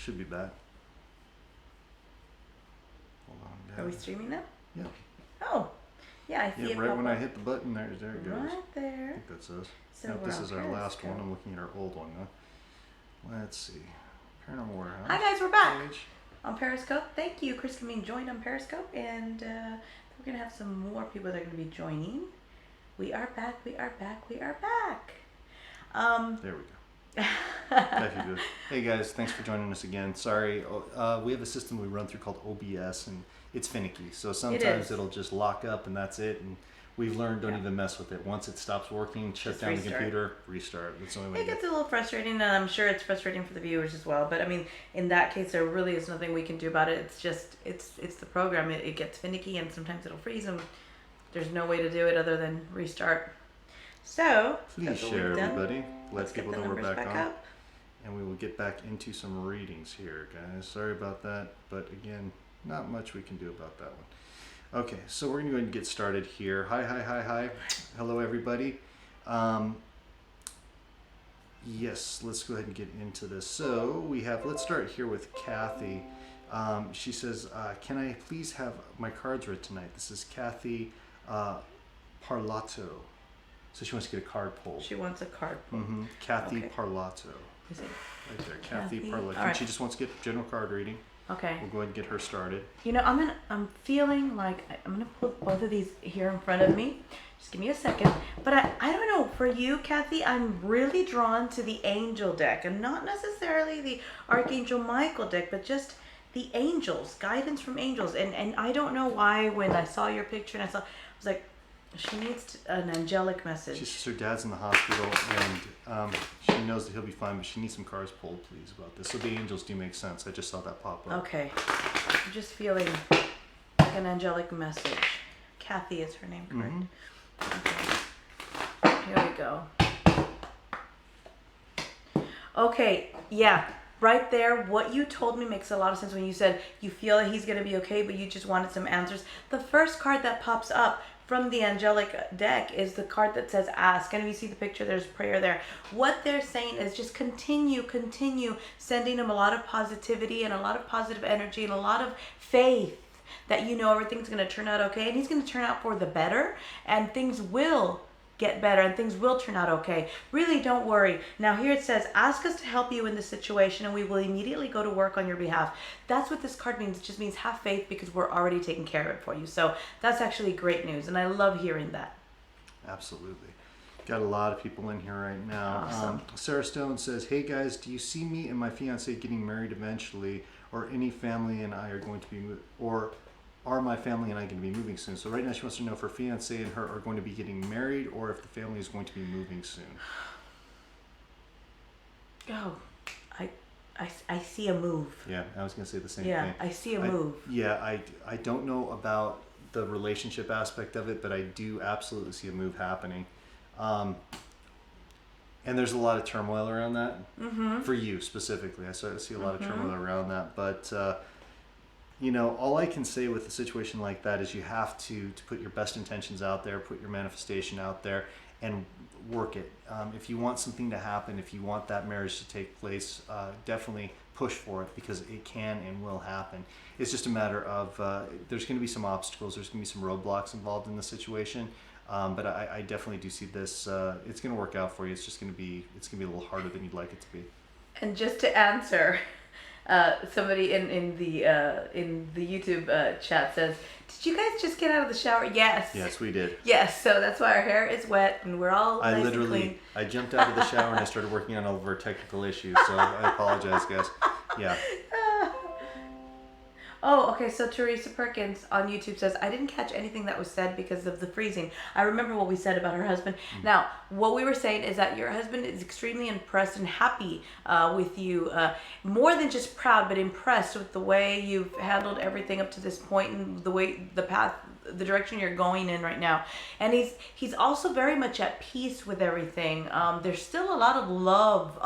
Should be back. Hold on, guys. Are we streaming now? Yeah. Oh, yeah, I see it right pop when up. I hit the button, there it goes. Right there. I think that says. So Nope, this is our last Periscope. one. I'm looking at our old one now. Let's see. Paranormal Warehouse. Hi guys, we're back page. on Periscope. Thank you, Chris, for being joined on Periscope, and we're gonna have some more people that are gonna be joining. We are back. We are back. We are back. There we go. If you do. Hey guys, thanks for joining us again. Sorry, we have a system we run through called OBS, and it's finicky. So sometimes it'll just lock up, and that's it. And we've learned don't even mess with it. Once it stops working, shut Just down restart. the computer, restart. That's the only way. It gets a little frustrating, and I'm sure it's frustrating for the viewers as well. But I mean, in that case, there really is nothing we can do about it. It's just it's the program. It gets finicky, and sometimes it'll freeze, and there's no way to do it other than restart. So Please share, everybody. Let people know we're back on. up. And we will get back into some readings here, guys. Sorry about that, but again, not much we can do about that one. Okay, so we're going to go ahead and get started here. Hi. Hello, everybody. Yes, let's go ahead and get into this. So we have, let's start here with Kathy. She says, can I please have my cards read tonight? This is Kathy Parlato. So she wants to get a card pulled. She wants a card pulled. Mm-hmm. Kathy Parlato. Is it? Right there, Kathy Parlato. All right. She just wants to get general card reading. Okay. We'll go ahead and get her started. You know, I'm feeling like I'm gonna put both of these here in front of me. Just give me a second. But I don't know, for you, Kathy, I'm really drawn to the angel deck, and not necessarily the Archangel Michael deck, but just the angels, guidance from angels. And I don't know why when I saw your picture and I was like, she needs an angelic message. She says her dad's in the hospital, and she knows that he'll be fine, but she needs some cards pulled, please, about this. So the angels do make sense. I just saw that pop up. Okay. I'm just feeling like an angelic message. Kathy is her name, correct? Okay. Here we go. Okay, yeah. Right there, what you told me makes a lot of sense when you said you feel that he's going to be okay, but you just wanted some answers. The first card that pops up from the angelic deck is the card that says ask. And if you see the picture, there's prayer there. What they're saying is just continue sending him a lot of positivity and a lot of positive energy and a lot of faith that you know everything's going to turn out okay, and he's going to turn out for the better, and things will get better and things will turn out okay. Really, don't worry. Now here it says, ask us to help you in this situation and we will immediately go to work on your behalf. That's what this card means. It just means have faith because we're already taking care of it for you. So that's actually great news, and I love hearing that. Absolutely. Got a lot of people in here right now. Awesome. Sarah Stone says, hey guys, do you see me and my fiance getting married eventually, or any family and I are going to be, or are my family and I going to be moving soon? So right now she wants to know if her fiance and her are going to be getting married or if the family is going to be moving soon. Oh, I see a move. Yeah, I was going to say the same thing. Yeah, I see a move. I don't know about the relationship aspect of it, but I do absolutely see a move happening. And there's a lot of turmoil around that. Mm-hmm. For you specifically. I see a lot of turmoil around that, but you know, all I can say with a situation like that is you have to put your best intentions out there, put your manifestation out there, and work it. If you want something to happen, if you want that marriage to take place, definitely push for it because it can and will happen. It's just a matter of there's going to be some obstacles, there's going to be some roadblocks involved in the situation, but I definitely do see this. It's going to work out for you. It's just going to be a little harder than you'd like it to be. And just to answer. Somebody in the YouTube chat says, "Did you guys just get out of the shower?" Yes. Yes, we did. Yes. So that's why our hair is wet and we're all nice and clean. I jumped out of the shower and I started working on all of our technical issues. So I apologize, guys. Yeah. Oh, okay. So Teresa Perkins on YouTube says, I didn't catch anything that was said because of the freezing. I remember what we said about her husband. Now, what we were saying is that your husband is extremely impressed and happy with you. More than just proud, but impressed with the way you've handled everything up to this point and the path, the direction you're going in right now. And he's also very much at peace with everything. There's still a lot of love,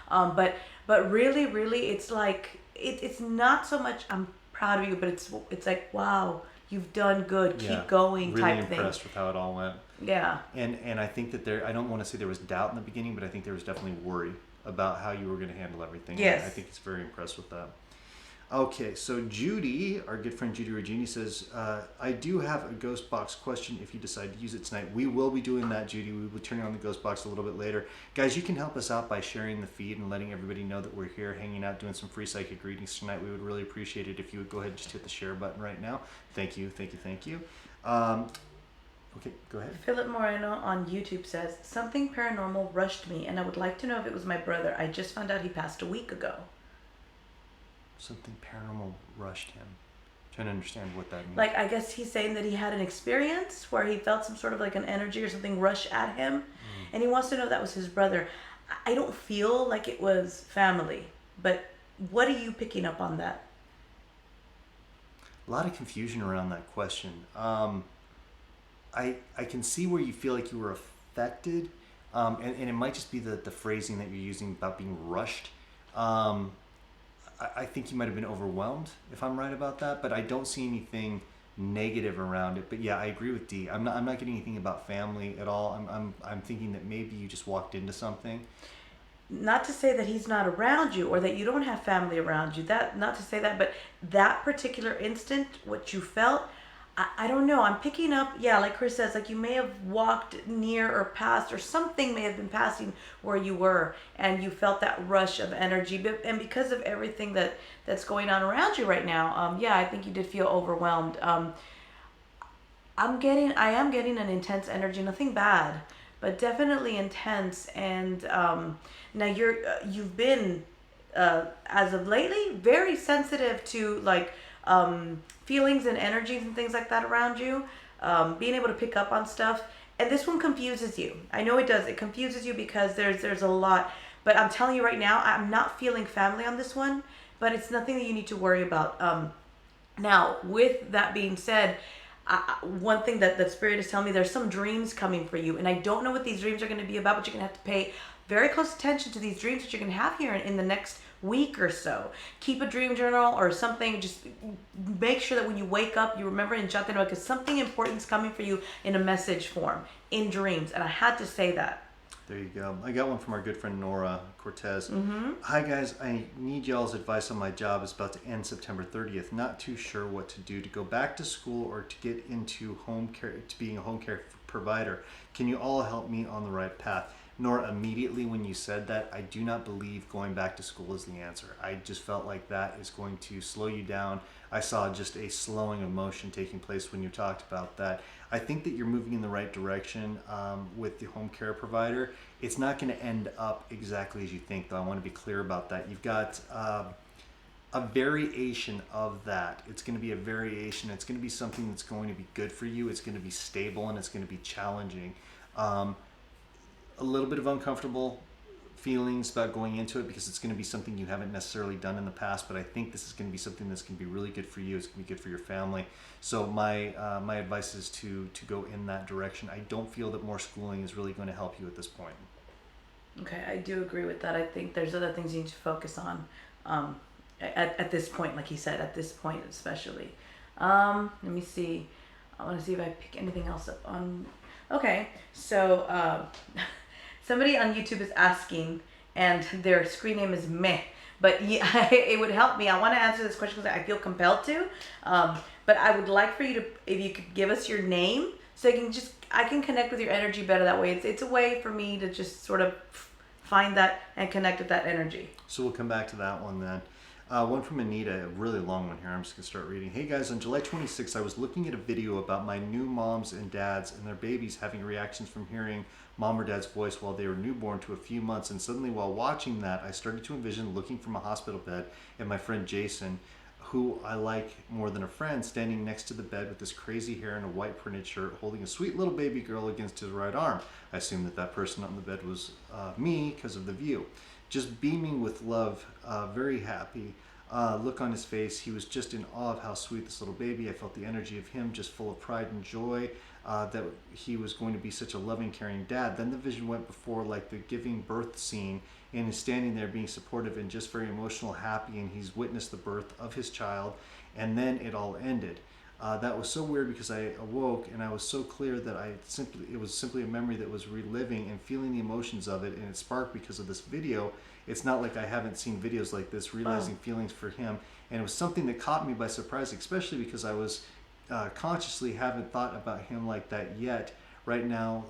but really, it's like, it's not so much I'm proud of you, but it's like, wow, you've done good, keep going really type thing. Really impressed with how it all went. Yeah. And I think that I don't want to say there was doubt in the beginning, but I think there was definitely worry about how you were going to handle everything. Yes. I think he's very impressed with that. Okay, so Judy, our good friend Judy Regini says, I do have a ghost box question if you decide to use it tonight. We will be doing that, Judy. We will be turning on the ghost box a little bit later. Guys, you can help us out by sharing the feed and letting everybody know that we're here hanging out doing some free psychic readings tonight. We would really appreciate it if you would go ahead and just hit the share button right now. Thank you, thank you, thank you. Okay, go ahead. Philip Moreno on YouTube says, something paranormal rushed me and I would like to know if it was my brother. I just found out he passed a week ago. Something paranormal rushed him. I'm trying to understand what that means. Like, I guess he's saying that he had an experience where he felt some sort of like an energy or something rush at him. And he wants to know if that was his brother. I don't feel like it was family, but what are you picking up on that? A lot of confusion around that question. I can see where you feel like you were affected, and it might just be the phrasing that you're using about being rushed. I think you might have been overwhelmed, if I'm right about that, but I don't see anything negative around it. But yeah, I agree with Dee. I'm not getting anything about family at all. I'm thinking that maybe you just walked into something. Not to say that he's not around you or that you don't have family around you. Not to say that, but that particular instant, what you felt, I don't know. I'm picking up, yeah, like Chris says, like you may have walked near or past, or something may have been passing where you were, and you felt that rush of energy. And because of everything that's going on around you right now, yeah, I think you did feel overwhelmed. I am getting an intense energy, nothing bad, but definitely intense. And now you've been as of lately very sensitive to like feelings and energies and things like that around you, being able to pick up on stuff. And this one confuses you. I know it does. It confuses you because there's a lot. But I'm telling you right now, I'm not feeling family on this one, but it's nothing that you need to worry about. Now, with that being said, one thing that Spirit is telling me, there's some dreams coming for you. And I don't know what these dreams are going to be about, but you're going to have to pay very close attention to these dreams that you're going to have here in the next week or so. Keep a dream journal or something. Just make sure that when you wake up, you remember and jot that down, because something important is coming for you in a message form, in dreams. And I had to say that. There you go. I got one from our good friend Nora Cortez. Mm-hmm. Hi guys, I need y'all's advice on my job. It's about to end September 30th. Not too sure what to do to go back to school or to get into home care, to being a home care provider. Can you all help me on the right path? Nora, immediately when you said that, I do not believe going back to school is the answer. I just felt like that is going to slow you down. I saw just a slowing of motion taking place when you talked about that. I think that you're moving in the right direction with the home care provider. It's not going to end up exactly as you think, though. I want to be clear about that. You've got a variation of that. It's going to be a variation. It's going to be something that's going to be good for you. It's going to be stable and it's going to be challenging. A little bit of uncomfortable feelings about going into it because it's going to be something you haven't necessarily done in the past, but I think this is going to be something that's going to be really good for you. It's going to be good for your family. So my advice is to go in that direction. I don't feel that more schooling is really going to help you at this point. Okay, I do agree with that. I think there's other things you need to focus on at this point, like he said, at this point especially. Let me see. I want to see if I pick anything else up on. Okay, so somebody on YouTube is asking, and their screen name is Meh. But yeah, it would help me. I want to answer this question because I feel compelled to. But I would like for you to, if you could give us your name, so I can connect with your energy better that way. It's a way for me to just sort of find that and connect with that energy. So we'll come back to that one then. One from Anita, a really long one here. I'm just going to start reading. Hey guys, on July 26th, I was looking at a video about my new moms and dads and their babies having reactions from hearing mom or dad's voice while they were newborn to a few months. And suddenly while watching that, I started to envision looking from a hospital bed and my friend Jason, who I like more than a friend, standing next to the bed with this crazy hair and a white printed shirt, holding a sweet little baby girl against his right arm. I assumed that person on the bed was me because of the view. Just beaming with love, very happy. Look on his face. He was just in awe of how sweet this little baby. I felt the energy of him, just full of pride and joy that he was going to be such a loving, caring dad. Then the vision went before like the giving birth scene, and he's standing there being supportive and just very emotional, happy, and he's witnessed the birth of his child, and then it all ended. That was so weird because I awoke and I was so clear that it was simply a memory that was reliving and feeling the emotions of it, and it sparked because of this video. It's not like I haven't seen videos like this, realizing feelings for him, and it was something that caught me by surprise, especially because I was consciously haven't thought about him like that yet. Right now,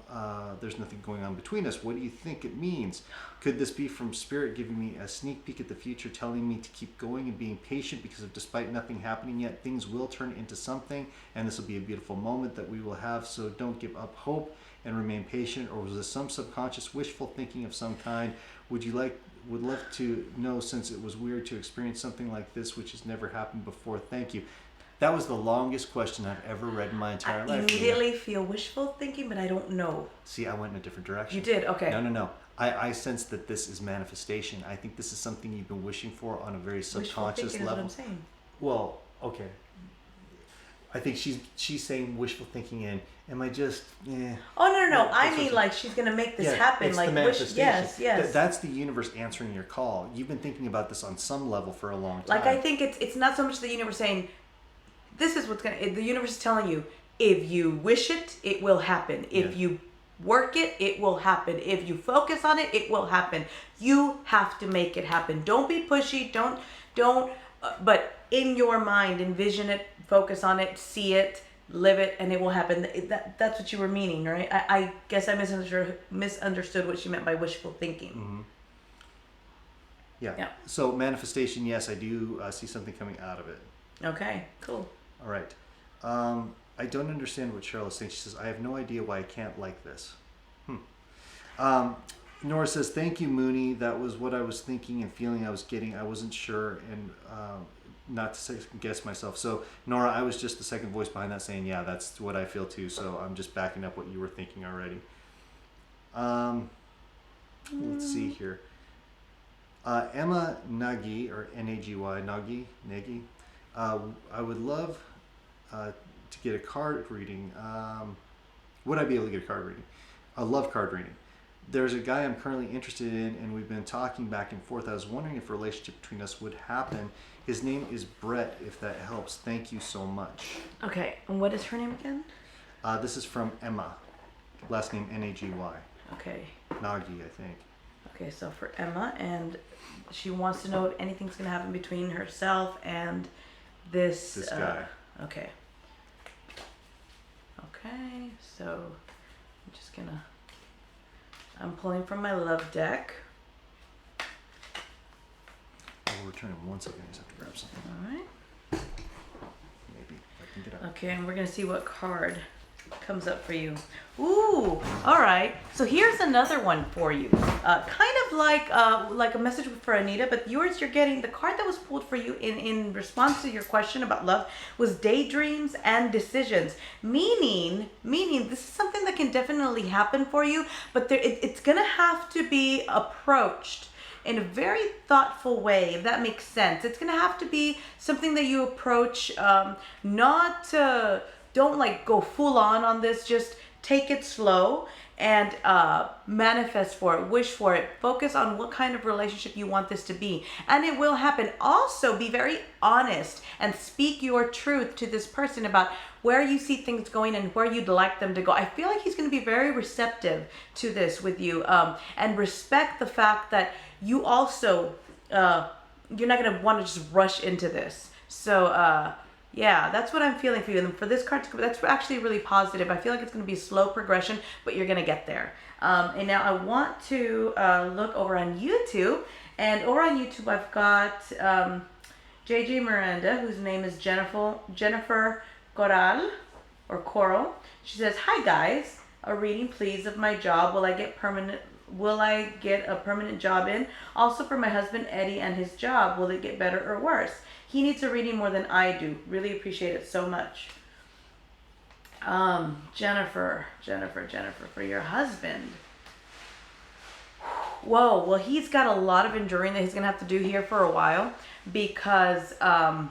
there's nothing going on between us. What do you think it means? Could this be from Spirit giving me a sneak peek at the future, telling me to keep going and being patient because despite nothing happening yet, things will turn into something, and this will be a beautiful moment that we will have, so don't give up hope and remain patient? Or was this some subconscious wishful thinking of some kind? Would love to know, since it was weird to experience something like this, which has never happened before. Thank you. That was the longest question I've ever read in my entire life. I immediately feel wishful thinking, but I don't know. See, I went in a different direction. You did? Okay. No. I sense that this is manifestation. I think this is something you've been wishing for on a very subconscious level. Is what I'm saying. Well, okay. I think she's saying wishful thinking in. Am I just? Oh no! I mean, like she's gonna make this happen. It's like the manifestation. Yes. That's the universe answering your call. You've been thinking about this on some level for a long time. Like I think it's not so much the universe saying, this is what's the universe is telling you, if you wish it, it will happen. If you work it, it will happen. If you focus on it, it will happen. You have to make it happen. Don't be pushy. Don't, but in your mind, envision it, focus on it, see it, live it, and it will happen. That's what you were meaning, right? I guess I misunderstood what she meant by wishful thinking. Mm-hmm. Yeah. So manifestation, yes, I do see something coming out of it. Okay, cool. All right. I don't understand what Cheryl is saying. She says, I have no idea why I can't like this. Nora says, thank you, Moonie. That was what I was thinking and feeling I was getting. I wasn't sure and not to second guess myself. So, Nora, I was just the second voice behind that saying, yeah, that's what I feel too. So I'm just backing up what you were thinking already. Let's see here. Emma Nagy, or N-A-G-Y, Nagy. I would love to get a card reading. Would I be able to get a card reading? I love card reading. There's a guy I'm currently interested in, and we've been talking back and forth. I was wondering if a relationship between us would happen. His name is Brett, if that helps. Thank you so much. Okay, and what is her name again? This is from Emma. Last name N-A-G-Y. Okay. Nagy, I think. Okay, so for Emma, and she wants to know if anything's going to happen between herself and this guy. Okay, so I'm just gonna, I'm pulling from my love deck. I'll return in 1 second. I just have to grab something. All right. Maybe I can get up. Okay, and we're gonna see what card comes up for you. Ooh, all right. So here's another one for you. Kind of like a message for Anita, but yours, you're getting the card that was pulled for you in response to your question about love was daydreams and decisions. Meaning this is something that can definitely happen for you, but it's gonna have to be approached in a very thoughtful way, if that makes sense. It's gonna have to be something that you approach, don't like go full on this, just take it slow and manifest for it, wish for it, focus on what kind of relationship you want this to be, and it will happen. Also, be very honest and speak your truth to this person about where you see things going and where you'd like them to go. I feel like he's going to be very receptive to this with you, and respect the fact that you also, you're not going to want to just rush into this. So, yeah, that's what I'm feeling for you. And for this card, that's actually really positive. I feel like it's going to be a slow progression, but you're going to get there. And now I want to look over on YouTube. And over on YouTube, I've got JJ Miranda, whose name is Jennifer Coral, or Coral. She says, hi guys, a reading please of my job. Will I get a permanent job in? Also for my husband Eddie and his job, will it get better or worse? He needs a reading more than I do. Really appreciate it so much. Jennifer, for your husband. Whoa, well, he's got a lot of enduring that he's going to have to do here for a while, because I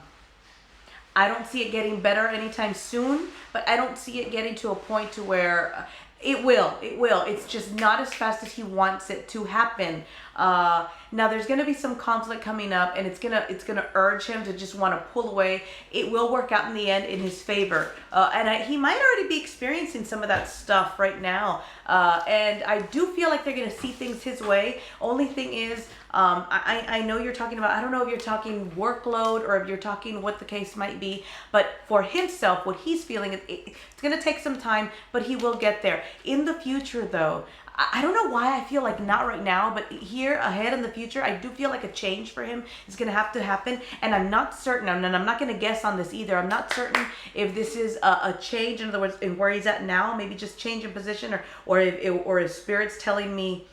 don't see it getting better anytime soon, but I don't see it getting to a point to where it will. It's just not as fast as he wants it to happen. Now there's going to be some conflict coming up, and it's gonna urge him to just want to pull away. It will work out in the end in his favor, he might already be experiencing some of that stuff right now. And I do feel like they're going to see things his way. Only thing is, I know you're talking about, I don't know if you're talking workload or if you're talking what the case might be, but for himself, what he's feeling, it's going to take some time, but he will get there. In the future, though, I don't know why I feel like not right now, but here ahead in the future, I do feel like a change for him is going to have to happen. And I'm not certain, and I'm not going to guess on this either. I'm not certain if this is a change, in other words, in where he's at now, maybe just change in position, or if Spirit's telling me,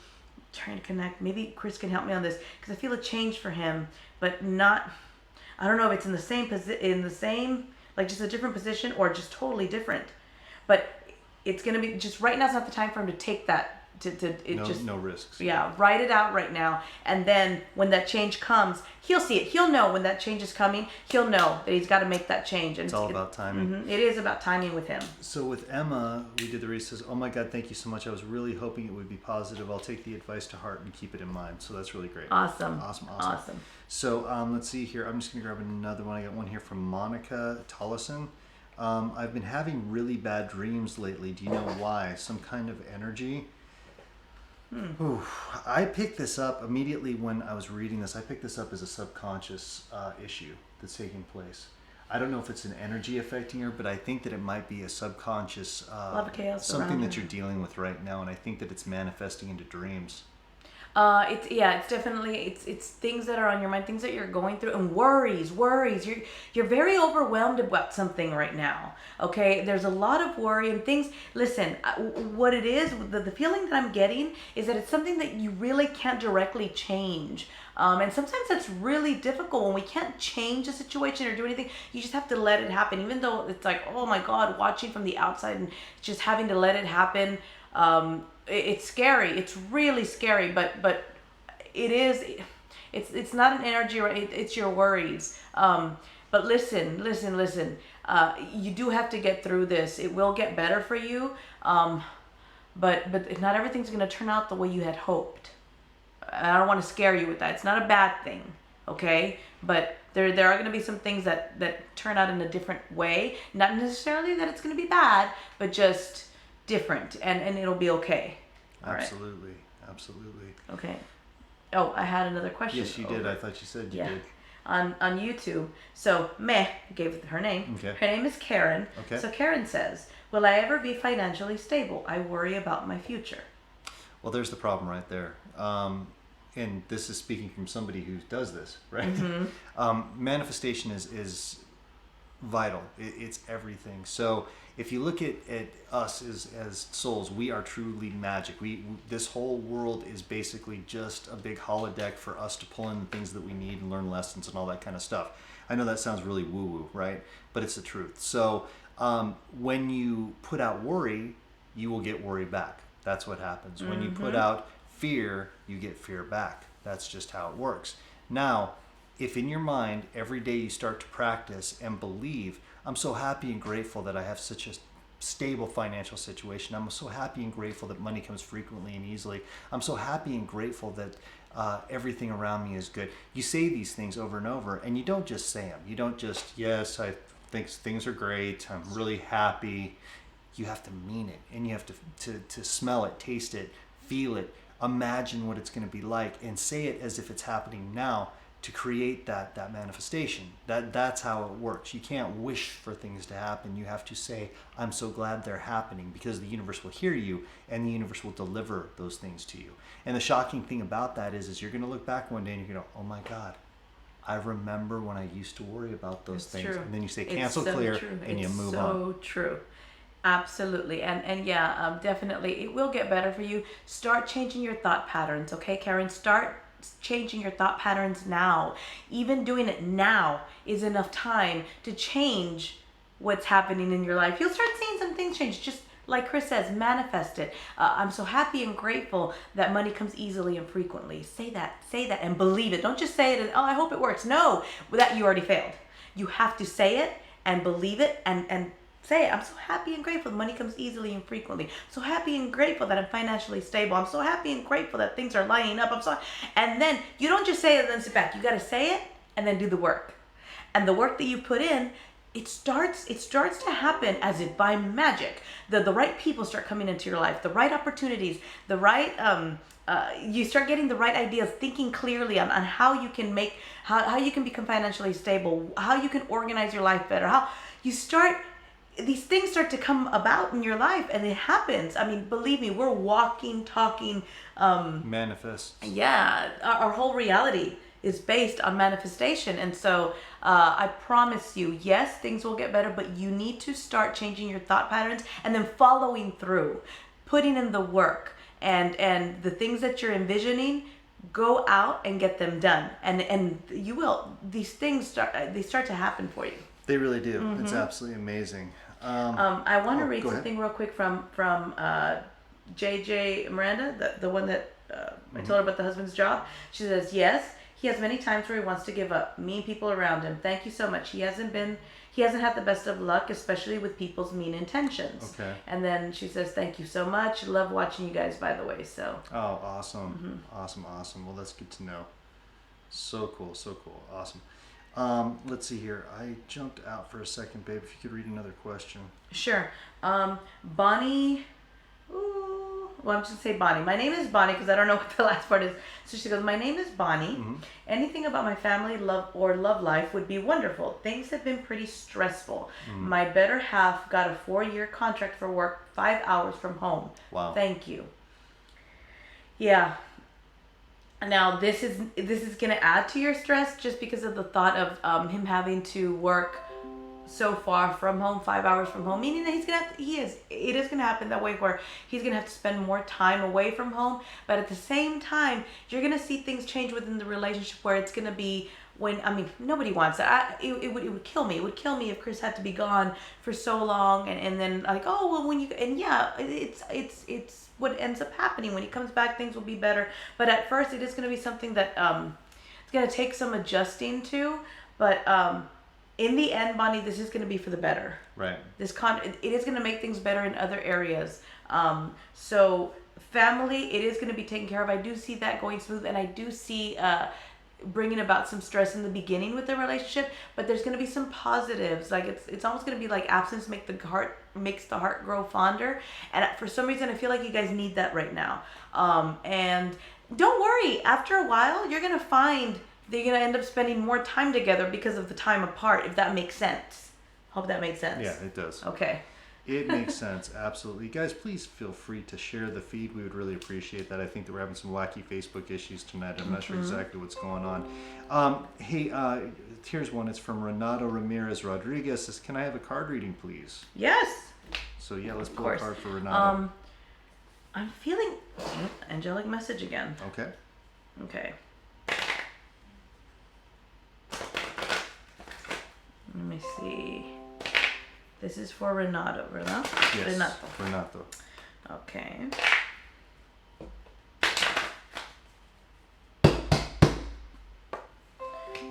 trying to connect. Maybe Chris can help me on this, because I feel a change for him, but not, I don't know if it's in the same, like just a different position or just totally different. But it's going to be, just right now is not the time for him to take that. No risks. Yeah, write it out right now, and then when that change comes, he'll see it. He'll know when that change is coming. He'll know that he's got to make that change. And it's all about timing. Mm-hmm, it is about timing with him. So with Emma, we did the read. Says, "Oh my God, thank you so much. I was really hoping it would be positive. I'll take the advice to heart and keep it in mind." So that's really great. Awesome. So let's see here. I'm just gonna grab another one. I got one here from Monica Tollison. I've been having really bad dreams lately. Do you know why? Some kind of energy. Ooh, I picked this up immediately when I was reading this. I picked this up as a subconscious issue that's taking place. I don't know if it's an energy affecting her, but I think that it might be a subconscious something that you're dealing with right now, and I think that it's manifesting into dreams. It's definitely, it's things that are on your mind, things that you're going through, and worries. You're very overwhelmed about something right now. Okay, there's a lot of worry and things. Listen, what it is, the feeling that I'm getting is that it's something that you really can't directly change. And sometimes that's really difficult when we can't change a situation or do anything. You just have to let it happen, even though it's like, oh my God, watching from the outside and just having to let it happen. It's scary. It's really scary, but it's not an energy, right? It's your worries. But listen. You do have to get through this. It will get better for you. But not everything's going to turn out the way you had hoped. I don't want to scare you with that. It's not a bad thing, okay? But there are going to be some things that turn out in a different way. Not necessarily that it's going to be bad, but just different, and it'll be okay. All absolutely. Right. Absolutely. Okay. Oh, I had another question. Yes, you did. I thought you said you did. On YouTube. So, gave her name. Okay. Her name is Karen. Okay. So Karen says, "Will I ever be financially stable? I worry about my future." Well, there's the problem right there. And this is speaking from somebody who does this, right? Mm-hmm. Manifestation is vital. It's everything. So if you look at us as souls, we are truly magic. This whole world is basically just a big holodeck for us to pull in the things that we need and learn lessons and all that kind of stuff. I know that sounds really woo-woo, right? But it's the truth. So when you put out worry, you will get worry back. That's what happens. When you put out fear, you get fear back. That's just how it works. Now, if in your mind every day you start to practice and believe, I'm so happy and grateful that I have such a stable financial situation. I'm so happy and grateful that money comes frequently and easily. I'm so happy and grateful that everything around me is good. You say these things over and over, and you don't just say them. You don't just, yes, I think things are great. I'm really happy. You have to mean it, and you have to smell it, taste it, feel it, imagine what it's going to be like, and say it as if it's happening now to create that manifestation. That's how it works. You can't wish for things to happen. You have to say, I'm so glad they're happening, because the universe will hear you, and the universe will deliver those things to you. And the shocking thing about that is you're going to look back one day and you're going to go, oh my God, I remember when I used to worry about those things. True. And then you say cancel, clear, and you move on. So true. Absolutely. And definitely it will get better for you. Start changing your thought patterns, okay, Karen? Start changing your thought patterns now. Even doing it now is enough time to change what's happening in your life. You'll start seeing some things change. Just like Chris says, manifest it. I'm so happy and grateful that money comes easily and frequently. Say that and believe it. Don't just say it and, oh, I hope it works. No, that you already failed. You have to say it and believe it and Say it. I'm so happy and grateful money comes easily and frequently. So happy and grateful that I'm financially stable. I'm so happy and grateful that things are lining up. And then you don't just say it and then sit back. You got to say it and then do the work. And the work that you put in, it starts to happen as if by magic. The right people start coming into your life, the right opportunities, the right you start getting the right ideas, thinking clearly on how you can how you can become financially stable, how you can organize your life better, how you start. These things start to come about in your life, and it happens. I mean, believe me, we're walking, talking. Manifest. Yeah, our whole reality is based on manifestation. And so I promise you, yes, things will get better, but you need to start changing your thought patterns and then following through, putting in the work, and the things that you're envisioning, go out and get them done. And you will. These things start to happen for you. They really do. It's absolutely amazing. I want to read go something real quick from JJ Miranda, the one that I told her about the husband's job. She says, yes, he has many times where he wants to give up. Mean people around him. Thank you so much. He hasn't had the best of luck, especially with people's mean intentions. Okay. And then she says, thank you so much. Love watching you guys, by the way. So. Oh, awesome. Awesome. Well, that's good to know. So cool. Awesome. Let's see here. I jumped out for a second, babe. If you could read another question. Sure. Bonnie. Well, I'm just going to say Bonnie. My name is Bonnie because I don't know what the last part is. So she goes, my name is Bonnie. Anything about my family, love life would be wonderful. Things have been pretty stressful. My better half got a 4-year contract for work 5 hours from home. Wow. Thank you. Yeah. Now, this is going to add to your stress just because of the thought of him having to work so far from home, 5 hours from home, meaning that it is going to happen that way where he's going to have to spend more time away from home. But at the same time, you're going to see things change within the relationship where it's going to be nobody wants that. It would kill me. It would kill me if Chris had to be gone for so long and then like, oh, well, it's what ends up happening. When he comes back, things will be better. But at first, it is going to be something that it's going to take some adjusting to. But in the end, Bonnie, this is going to be for the better. Right. It is going to make things better in other areas. So family, it is going to be taken care of. I do see that going smooth, and I do see bringing about some stress in the beginning with the relationship. But there's going to be some positives. Like it's almost going to be like absence makes the heart grow fonder. And for some reason, I feel like you guys need that right now. And don't worry. After a while, you're going to find they're going to end up spending more time together because of the time apart, if that makes sense. Hope that makes sense. Yeah, it does. Okay. It makes sense, absolutely. Guys, please feel free to share the feed. We would really appreciate that. I think that we're having some wacky Facebook issues tonight. I'm not sure exactly what's going on. Here's one. It's from Renato Ramirez Rodriguez. Says, can I have a card reading, please? Yes. So, yeah, let's pull a card for Renato. I'm feeling angelic message again. Okay. Let me see. This is for Renato, Renato? Yes, Renato. Okay.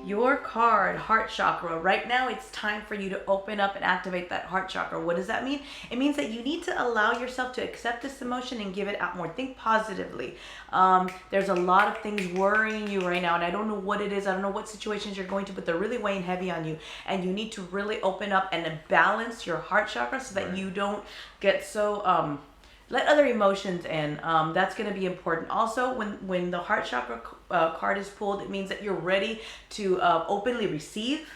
Your card, heart chakra. Right now, it's time for you to open up and activate that heart chakra. What does that mean? It means that you need to allow yourself to accept this emotion and give it out more. Think positively. There's a lot of things worrying you right now, and I don't know what it is. I don't know what situations you're going to, but they're really weighing heavy on you. And you need to really open up and balance your heart chakra so that you don't get so... let other emotions in. That's going to be important. Also, when the heart chakra card is pulled, it means that you're ready to openly receive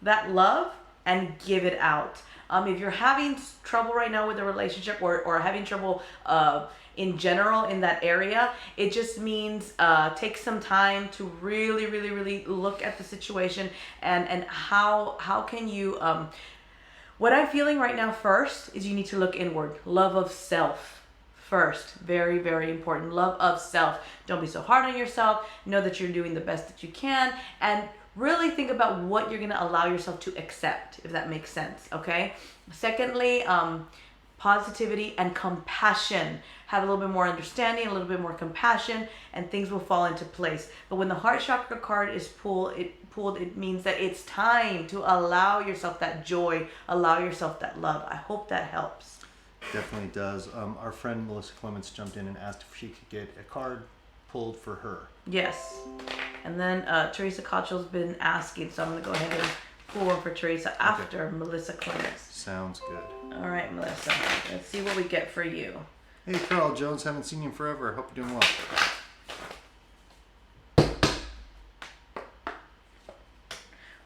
that love and give it out. If you're having trouble right now with a relationship or having trouble in general in that area, it just means take some time to really, really, really look at the situation and how can you... what I'm feeling right now first is you need to look inward. Love of self first. Very, very important. Love of self. Don't be so hard on yourself. Know that you're doing the best that you can. And really think about what you're going to allow yourself to accept, if that makes sense. Okay? Secondly, positivity, and compassion. Have a little bit more understanding, a little bit more compassion, and things will fall into place. But when the heart chakra card is pulled, it means that it's time to allow yourself that joy, allow yourself that love. I hope that helps. Definitely does. Our friend Melissa Clements jumped in and asked if she could get a card pulled for her. Yes. And then Teresa Cottrell's been asking, so I'm going to go ahead and pull one for Teresa after Melissa Clements. Sounds good. All right, Melissa. Let's see what we get for you. Hey, Carl Jones. Haven't seen you in forever. Hope you're doing well.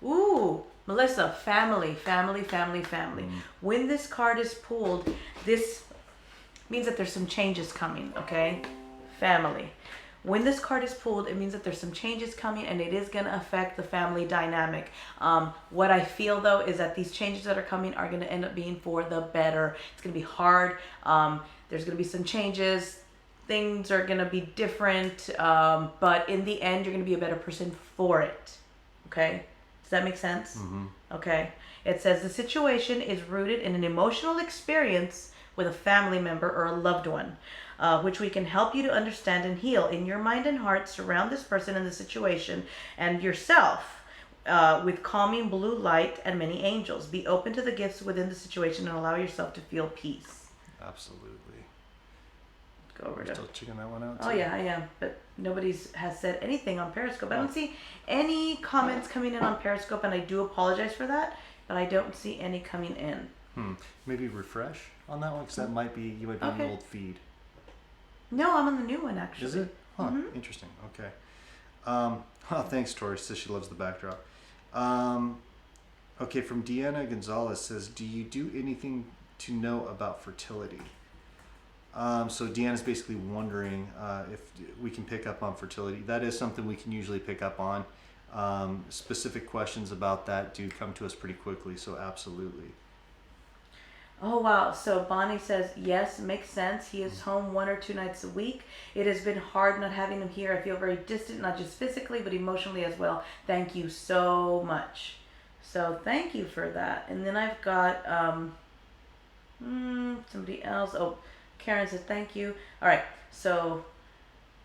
Ooh, Melissa, family. When this card is pulled, this means that there's some changes coming, okay? Family. When this card is pulled, it means that there's some changes coming, and it is going to affect the family dynamic. What I feel, though, is that these changes that are coming are going to end up being for the better. It's going to be hard. There's going to be some changes. Things are going to be different. But in the end, you're going to be a better person for it. Okay? Does that make sense? Mm-hmm. Okay. It says the situation is rooted in an emotional experience with a family member or a loved one, which we can help you to understand and heal. In your mind and heart, surround this person and the situation and yourself with calming blue light and many angels. Be open to the gifts within the situation and allow yourself to feel peace. Absolutely. Go over You're to... still checking that one out? Oh, yeah, I am. But nobody's has said anything on Periscope. I don't see any comments coming in on Periscope, and I do apologize for that, but I don't see any coming in. Maybe refresh on that one, because that might be, you might be on the old feed. No, I'm on the new one, actually. Is it? Huh, interesting. Okay. Thanks, Tori. Says she loves the backdrop. Okay, from Deanna Gonzalez says, do you do anything to know about fertility? So Deanna's basically wondering if we can pick up on fertility. That is something we can usually pick up on. Specific questions about that do come to us pretty quickly, so absolutely. Oh, wow. So Bonnie says, yes, makes sense. He is home 1 or 2 nights a week. It has been hard not having him here. I feel very distant, not just physically, but emotionally as well. Thank you so much. So thank you for that. And then I've got somebody else. Oh, Karen says, thank you. All right. So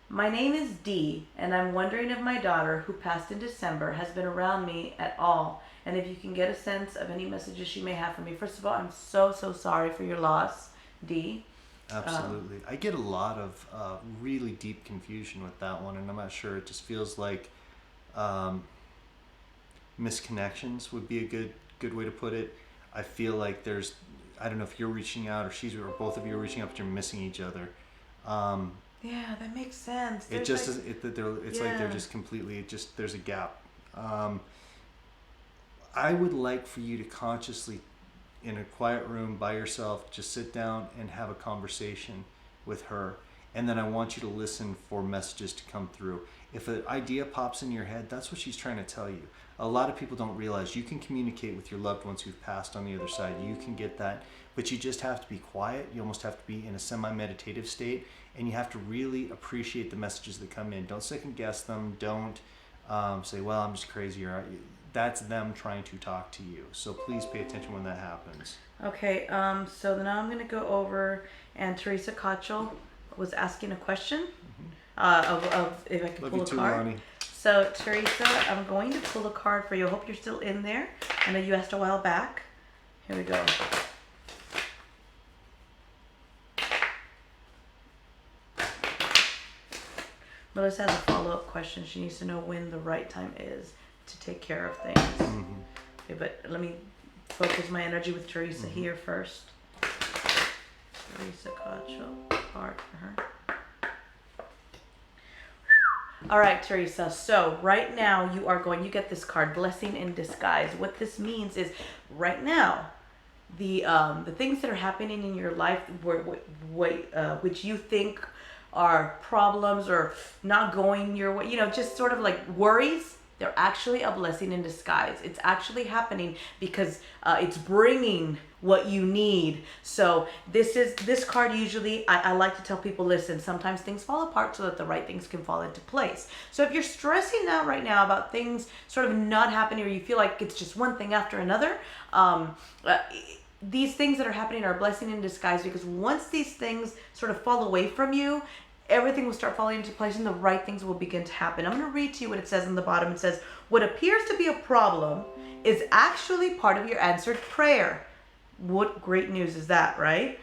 my name is Dee, and I'm wondering if my daughter, who passed in December, has been around me at all. And if you can get a sense of any messages she may have for me. First of all, I'm so sorry for your loss, Dee. Absolutely. I get a lot of really deep confusion with that one, and I'm not sure. It just feels like misconnections would be a good way to put it. I feel like there's, I don't know if you're reaching out or she's, or both of you are reaching out, but you're missing each other. Yeah, that makes sense. It just like, it's like they're just completely, there's a gap. I would like for you to consciously, in a quiet room by yourself, just sit down and have a conversation with her. And then I want you to listen for messages to come through. If an idea pops in your head, that's what she's trying to tell you. A lot of people don't realize you can communicate with your loved ones who've passed on the other side. You can get that, but you just have to be quiet. You almost have to be in a semi-meditative state, and you have to really appreciate the messages that come in. Don't second guess them. Don't say, well, I'm just crazy. Or that's them trying to talk to you. So please pay attention when that happens. Okay, so now I'm going to go over, and Teresa Cottrell was asking a question of if I could pull a card. Lonnie. So Teresa, I'm going to pull a card for you. I hope you're still in there. I know you asked a while back. Here we go. Melissa has a follow-up question. She needs to know when the right time is to take care of things. Okay, but let me focus my energy with Teresa here first. Teresa Cottrell, card for her. All right, Teresa. So right now you get this card, Blessing in Disguise. What this means is right now, the things that are happening in your life, which you think are problems or not going your way, just sort of like worries, they're actually a blessing in disguise. It's actually happening because it's bringing what you need. So this card usually, I like to tell people, listen, sometimes things fall apart so that the right things can fall into place. So if you're stressing out right now about things sort of not happening, or you feel like it's just one thing after another, these things that are happening are a blessing in disguise, because once these things sort of fall away from you, everything will start falling into place and the right things will begin to happen. I'm going to read to you what it says on the bottom. It says, what appears to be a problem is actually part of your answered prayer. What great news is that, right?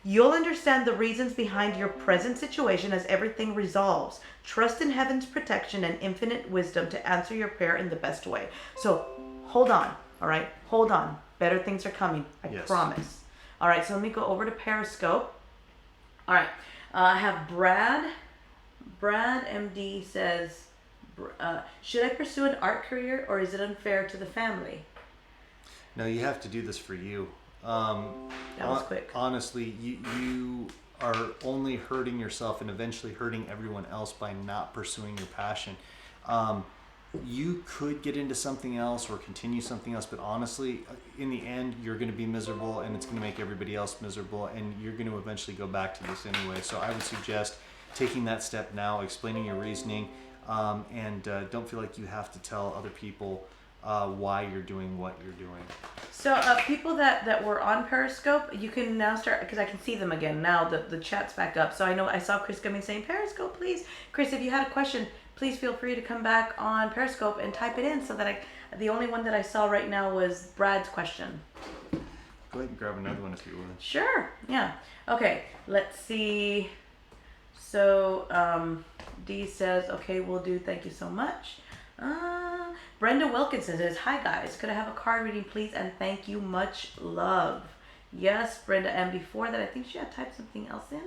You'll understand the reasons behind your present situation as everything resolves. Trust in heaven's protection and infinite wisdom to answer your prayer in the best way. So hold on, all right? Hold on. Better things are coming. I promise. All right, so let me go over to Periscope. All right, I have Brad. Brad MD says, should I pursue an art career or is it unfair to the family? No, you have to do this for you. That was quick. Honestly, you are only hurting yourself and eventually hurting everyone else by not pursuing your passion. You could get into something else or continue something else, but honestly, in the end, you're going to be miserable and it's going to make everybody else miserable, and you're going to eventually go back to this anyway. So I would suggest taking that step now, explaining your reasoning, and don't feel like you have to tell other people why you're doing what you're doing. So people that were on Periscope, you can now start, because I can see them again now. The chat's back up. So I saw Chris coming saying, Periscope, please. Chris, if you had a question, please feel free to come back on Periscope and type it in, so that the only one that I saw right now was Brad's question. Go ahead and grab another one if you would. Sure. Yeah. Okay. Let's see. So Dee says, okay, we'll do. Thank you so much. Brenda Wilkinson says, hi guys, could I have a card reading please, and thank you, much love. Yes, Brenda, and before that I think she had typed something else in.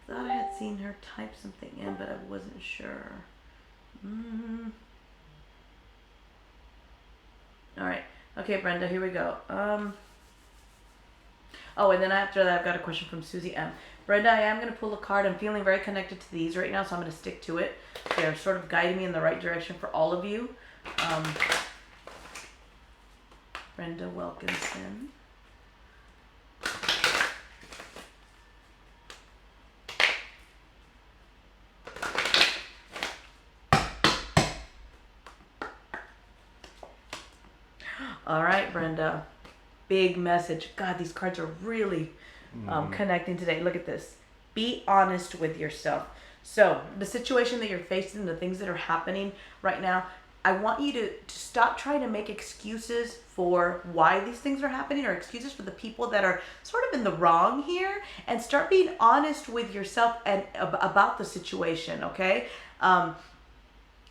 Thought I had seen her type something in, but I wasn't sure. All right, okay, Brenda, here we go. Oh, and then after that I've got a question from Susie M. Brenda, I am going to pull a card. I'm feeling very connected to these right now, so I'm going to stick to it. They're sort of guiding me in the right direction for all of you. Brenda Wilkinson. All right, Brenda. Big message. God, these cards are really connecting today. Look at this. Be honest with yourself. So the situation that you're facing, the things that are happening right now, I want you to stop trying to make excuses for why these things are happening, or excuses for the people that are sort of in the wrong here, and start being honest with yourself and about the situation, okay?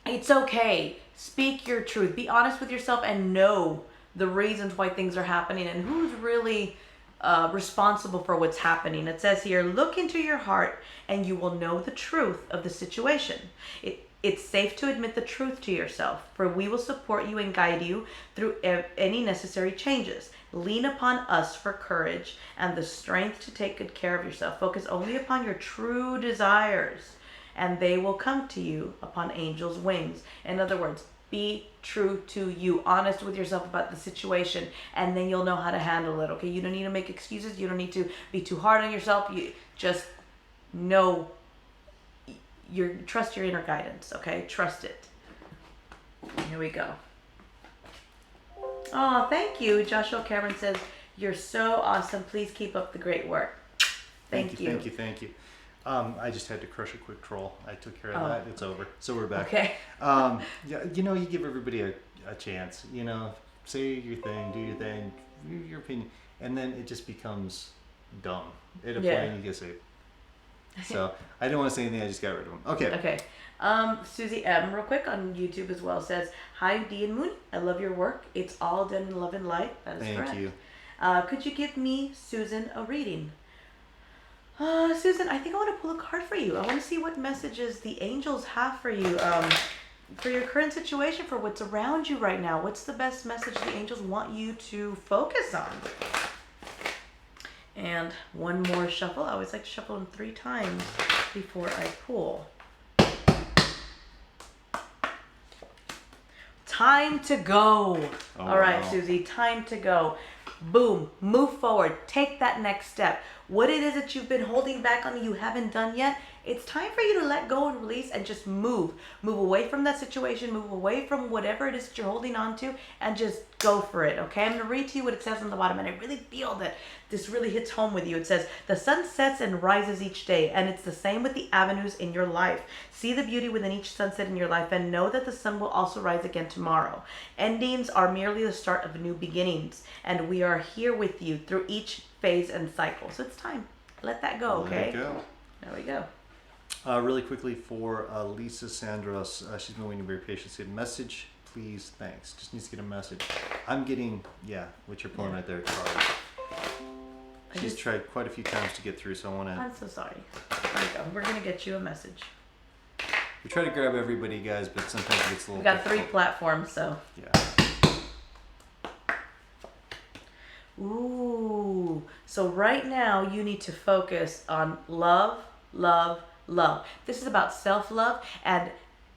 It's okay. Speak your truth. Be honest with yourself and know the reasons why things are happening and who's really responsible for what's happening. It says here, look into your heart and you will know the truth of the situation. It's safe to admit the truth to yourself, for we will support you and guide you through any necessary changes. Lean upon us for courage and the strength to take good care of yourself. Focus only upon your true desires, and they will come to you upon angels' wings. In other words, be true to you, honest with yourself about the situation, and then you'll know how to handle it, okay? You don't need to make excuses. You don't need to be too hard on yourself. You just know, trust your inner guidance, okay? Trust it. Here we go. Oh, thank you. Joshua Cameron says, you're so awesome. Please keep up the great work. Thank you. Thank you. I just had to crush a quick troll. I took care of that. It's over. So we're back. Okay. Yeah, you give everybody a chance. Say your thing, do your thing, your opinion, and then it just becomes dumb. At a point, you get saved. So I didn't want to say anything. I just got rid of them. Okay. Okay. Susie M, real quick on YouTube as well, says, hi, Dee and Moonie. I love your work. It's all done in love and light. That is correct. Thank you. Could you give me, Susan, a reading? Susan, I think I want to pull a card for you. I want to see what messages the angels have for you, for your current situation, for what's around you right now. What's the best message the angels want you to focus on? And one more shuffle. I always like to shuffle them 3 times before I pull. Time to go. All right, Susie, time to go. Boom, move forward. Take that next step. what it is that you've been holding back on, you haven't done yet. It's time for you to let go and release and just move away from that situation, move away from whatever it is that you're holding on to, and just go for it. Okay, I'm going to read to you what it says on the bottom, and I really feel that this really hits home with you. It says, the sun sets and rises each day, and it's the same with the avenues in your life. See the beauty within each sunset in your life, and know that the sun will also rise again tomorrow. Endings are merely the start of new beginnings, and we are here with you through each phase and cycle. So it's time. Let that go, okay? Let it go. There we go. Really quickly for Lisa Sandros, she's been waiting very patiently. She said, message, please, thanks. Just needs to get a message. I'm getting, what you're pulling right there, cards. She's tried quite a few times to get through, so I want to... I'm so sorry. There we go. We're going to get you a message. We try to grab everybody, guys, but sometimes it gets a little We got difficult. 3 platforms, so... Yeah. Ooh. So right now, you need to focus on love, love, love. This is about self-love, and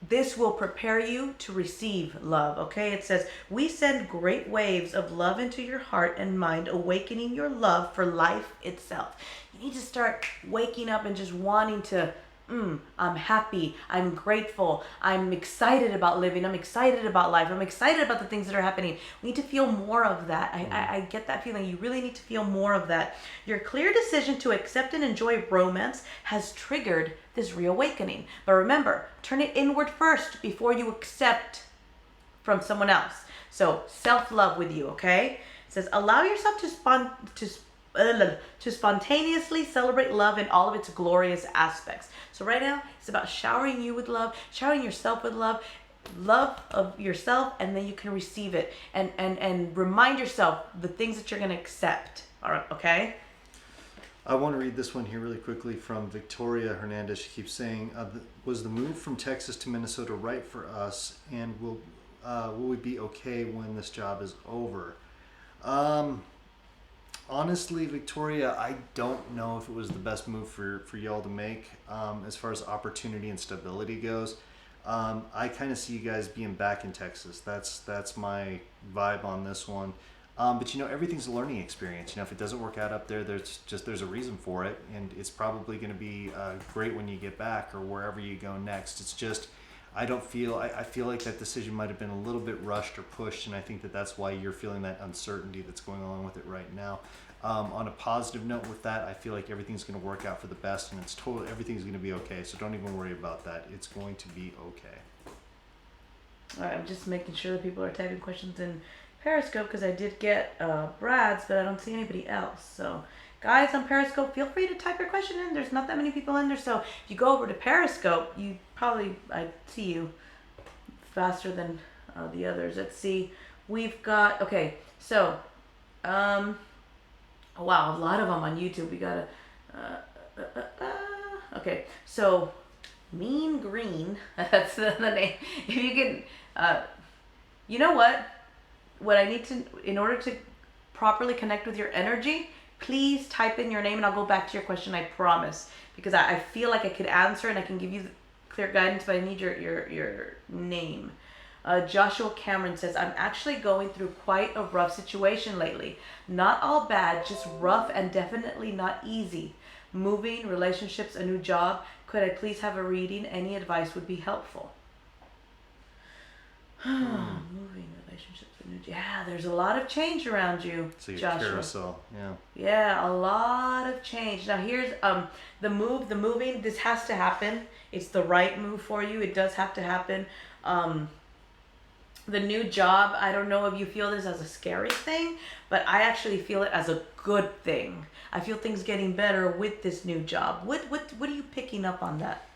this will prepare you to receive love, okay? It says, we send great waves of love into your heart and mind, awakening your love for life itself. You need to start waking up and just wanting to, I'm happy, I'm grateful, I'm excited about living, I'm excited about life, I'm excited about the things that are happening. We need to feel more of that. I get that feeling. You really need to feel more of that. Your clear decision to accept and enjoy romance has triggered this reawakening. But remember, turn it inward first before you accept from someone else. So self-love with you, okay? It says, allow yourself to spontaneously celebrate love in all of its glorious aspects. So right now, it's about showering you with love, showering yourself with love of yourself, and then you can receive it. And remind yourself the things that you're going to accept. All right, okay? I want to read this one here really quickly from Victoria Hernandez. She keeps saying, was the move from Texas to Minnesota right for us? And will we be okay when this job is over? Honestly, Victoria, I don't know if it was the best move for y'all to make as far as opportunity and stability goes. I kind of see you guys being back in Texas. That's my vibe on this one. But everything's a learning experience. If it doesn't work out up there, there's a reason for it, and it's probably going to be great when you get back or wherever you go next. It's just I feel like that decision might have been a little bit rushed or pushed, and I think that's why you're feeling that uncertainty that's going along with it right now. On a positive note with that, I feel like everything's going to work out for the best, and everything's going to be okay. So don't even worry about that. It's going to be okay. All right, I'm just making sure that people are typing questions in Periscope because I did get Brad's, but I don't see anybody else. So guys on Periscope, feel free to type your question in. There's not that many people in there, so if you go over to Periscope, I see you faster than the others. Let's see. We've got, okay, so, oh, wow, a lot of them on YouTube. We got okay, so, Mean Green, that's the name. If you can, you know what I need to, in order to properly connect with your energy, please type in your name and I'll go back to your question, I promise. Because I feel like I could answer and I can give you clear guidance, but I need your name. Joshua Cameron says, I'm actually going through quite a rough situation lately. Not all bad, just rough and definitely not easy. Moving, relationships, a new job. Could I please have a reading? Any advice would be helpful. Moving, relationships, a new job. Yeah, there's a lot of change around you, So your Joshua. carousel, yeah. Yeah, a lot of change. Now here's the moving. This has to happen. It's the right move for you. It does have to happen. The new job, I don't know if you feel this as a scary thing, but I actually feel it as a good thing. I feel things getting better with this new job. What are you picking up on that?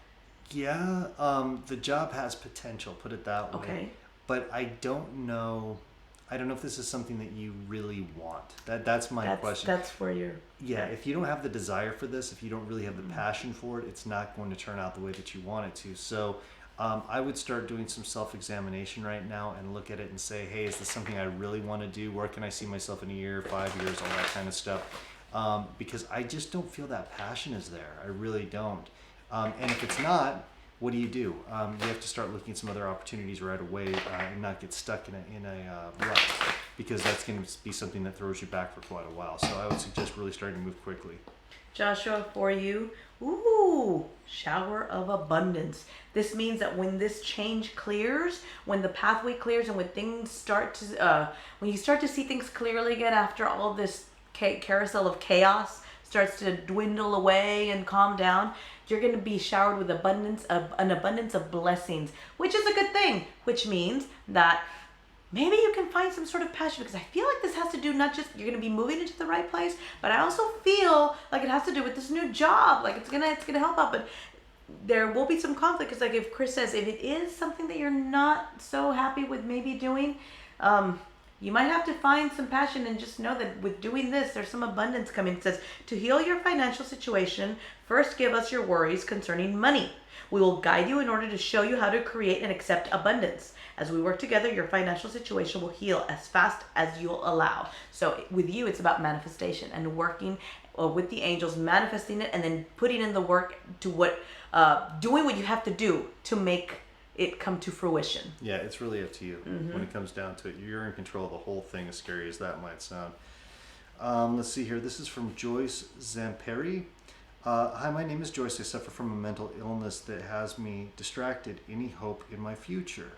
Yeah, the job has potential, put it that way. Okay. But I don't know if this is something that you really want. That's my question. That's where you're... Yeah, if you don't have the desire for this, if you don't really have the passion for it, it's not going to turn out the way that you want it to. So I would start doing some self-examination right now and look at it and say, hey, is this something I really want to do? Where can I see myself in a year, 5 years, all that kind of stuff? Because I just don't feel that passion is there. I really don't. And if it's not, what do? You have to start looking at some other opportunities right away and not get stuck in a rut, because that's going to be something that throws you back for quite a while. So I would suggest really starting to move quickly. Joshua, for you, ooh, shower of abundance. This means that when this change clears, when the pathway clears, and when things start to, when you start to see things clearly again after all this carousel of chaos starts to dwindle away and calm down, you're going to be showered with an abundance of blessings, which is a good thing, which means that maybe you can find some sort of passion, because I feel like this has to do, not just you're going to be moving into the right place, but I also feel like it has to do with this new job. Like it's gonna help out, but there will be some conflict, because like if Chris says, if it is something that you're not so happy with maybe doing, you might have to find some passion, and just know that with doing this, there's some abundance coming. It says, to heal your financial situation, first give us your worries concerning money. We will guide you in order to show you how to create and accept abundance. As we work together, your financial situation will heal as fast as you'll allow. So with you, it's about manifestation and working with the angels, manifesting it, and then putting in the work to doing what you have to do to make it come to fruition. Yeah, it's really up to you. When it comes down to it. You're in control of the whole thing, as scary as that might sound. Let's see here. This is from Joyce Zamperi. Hi, my name is Joyce. I suffer from a mental illness that has me distracted. Any hope in my future?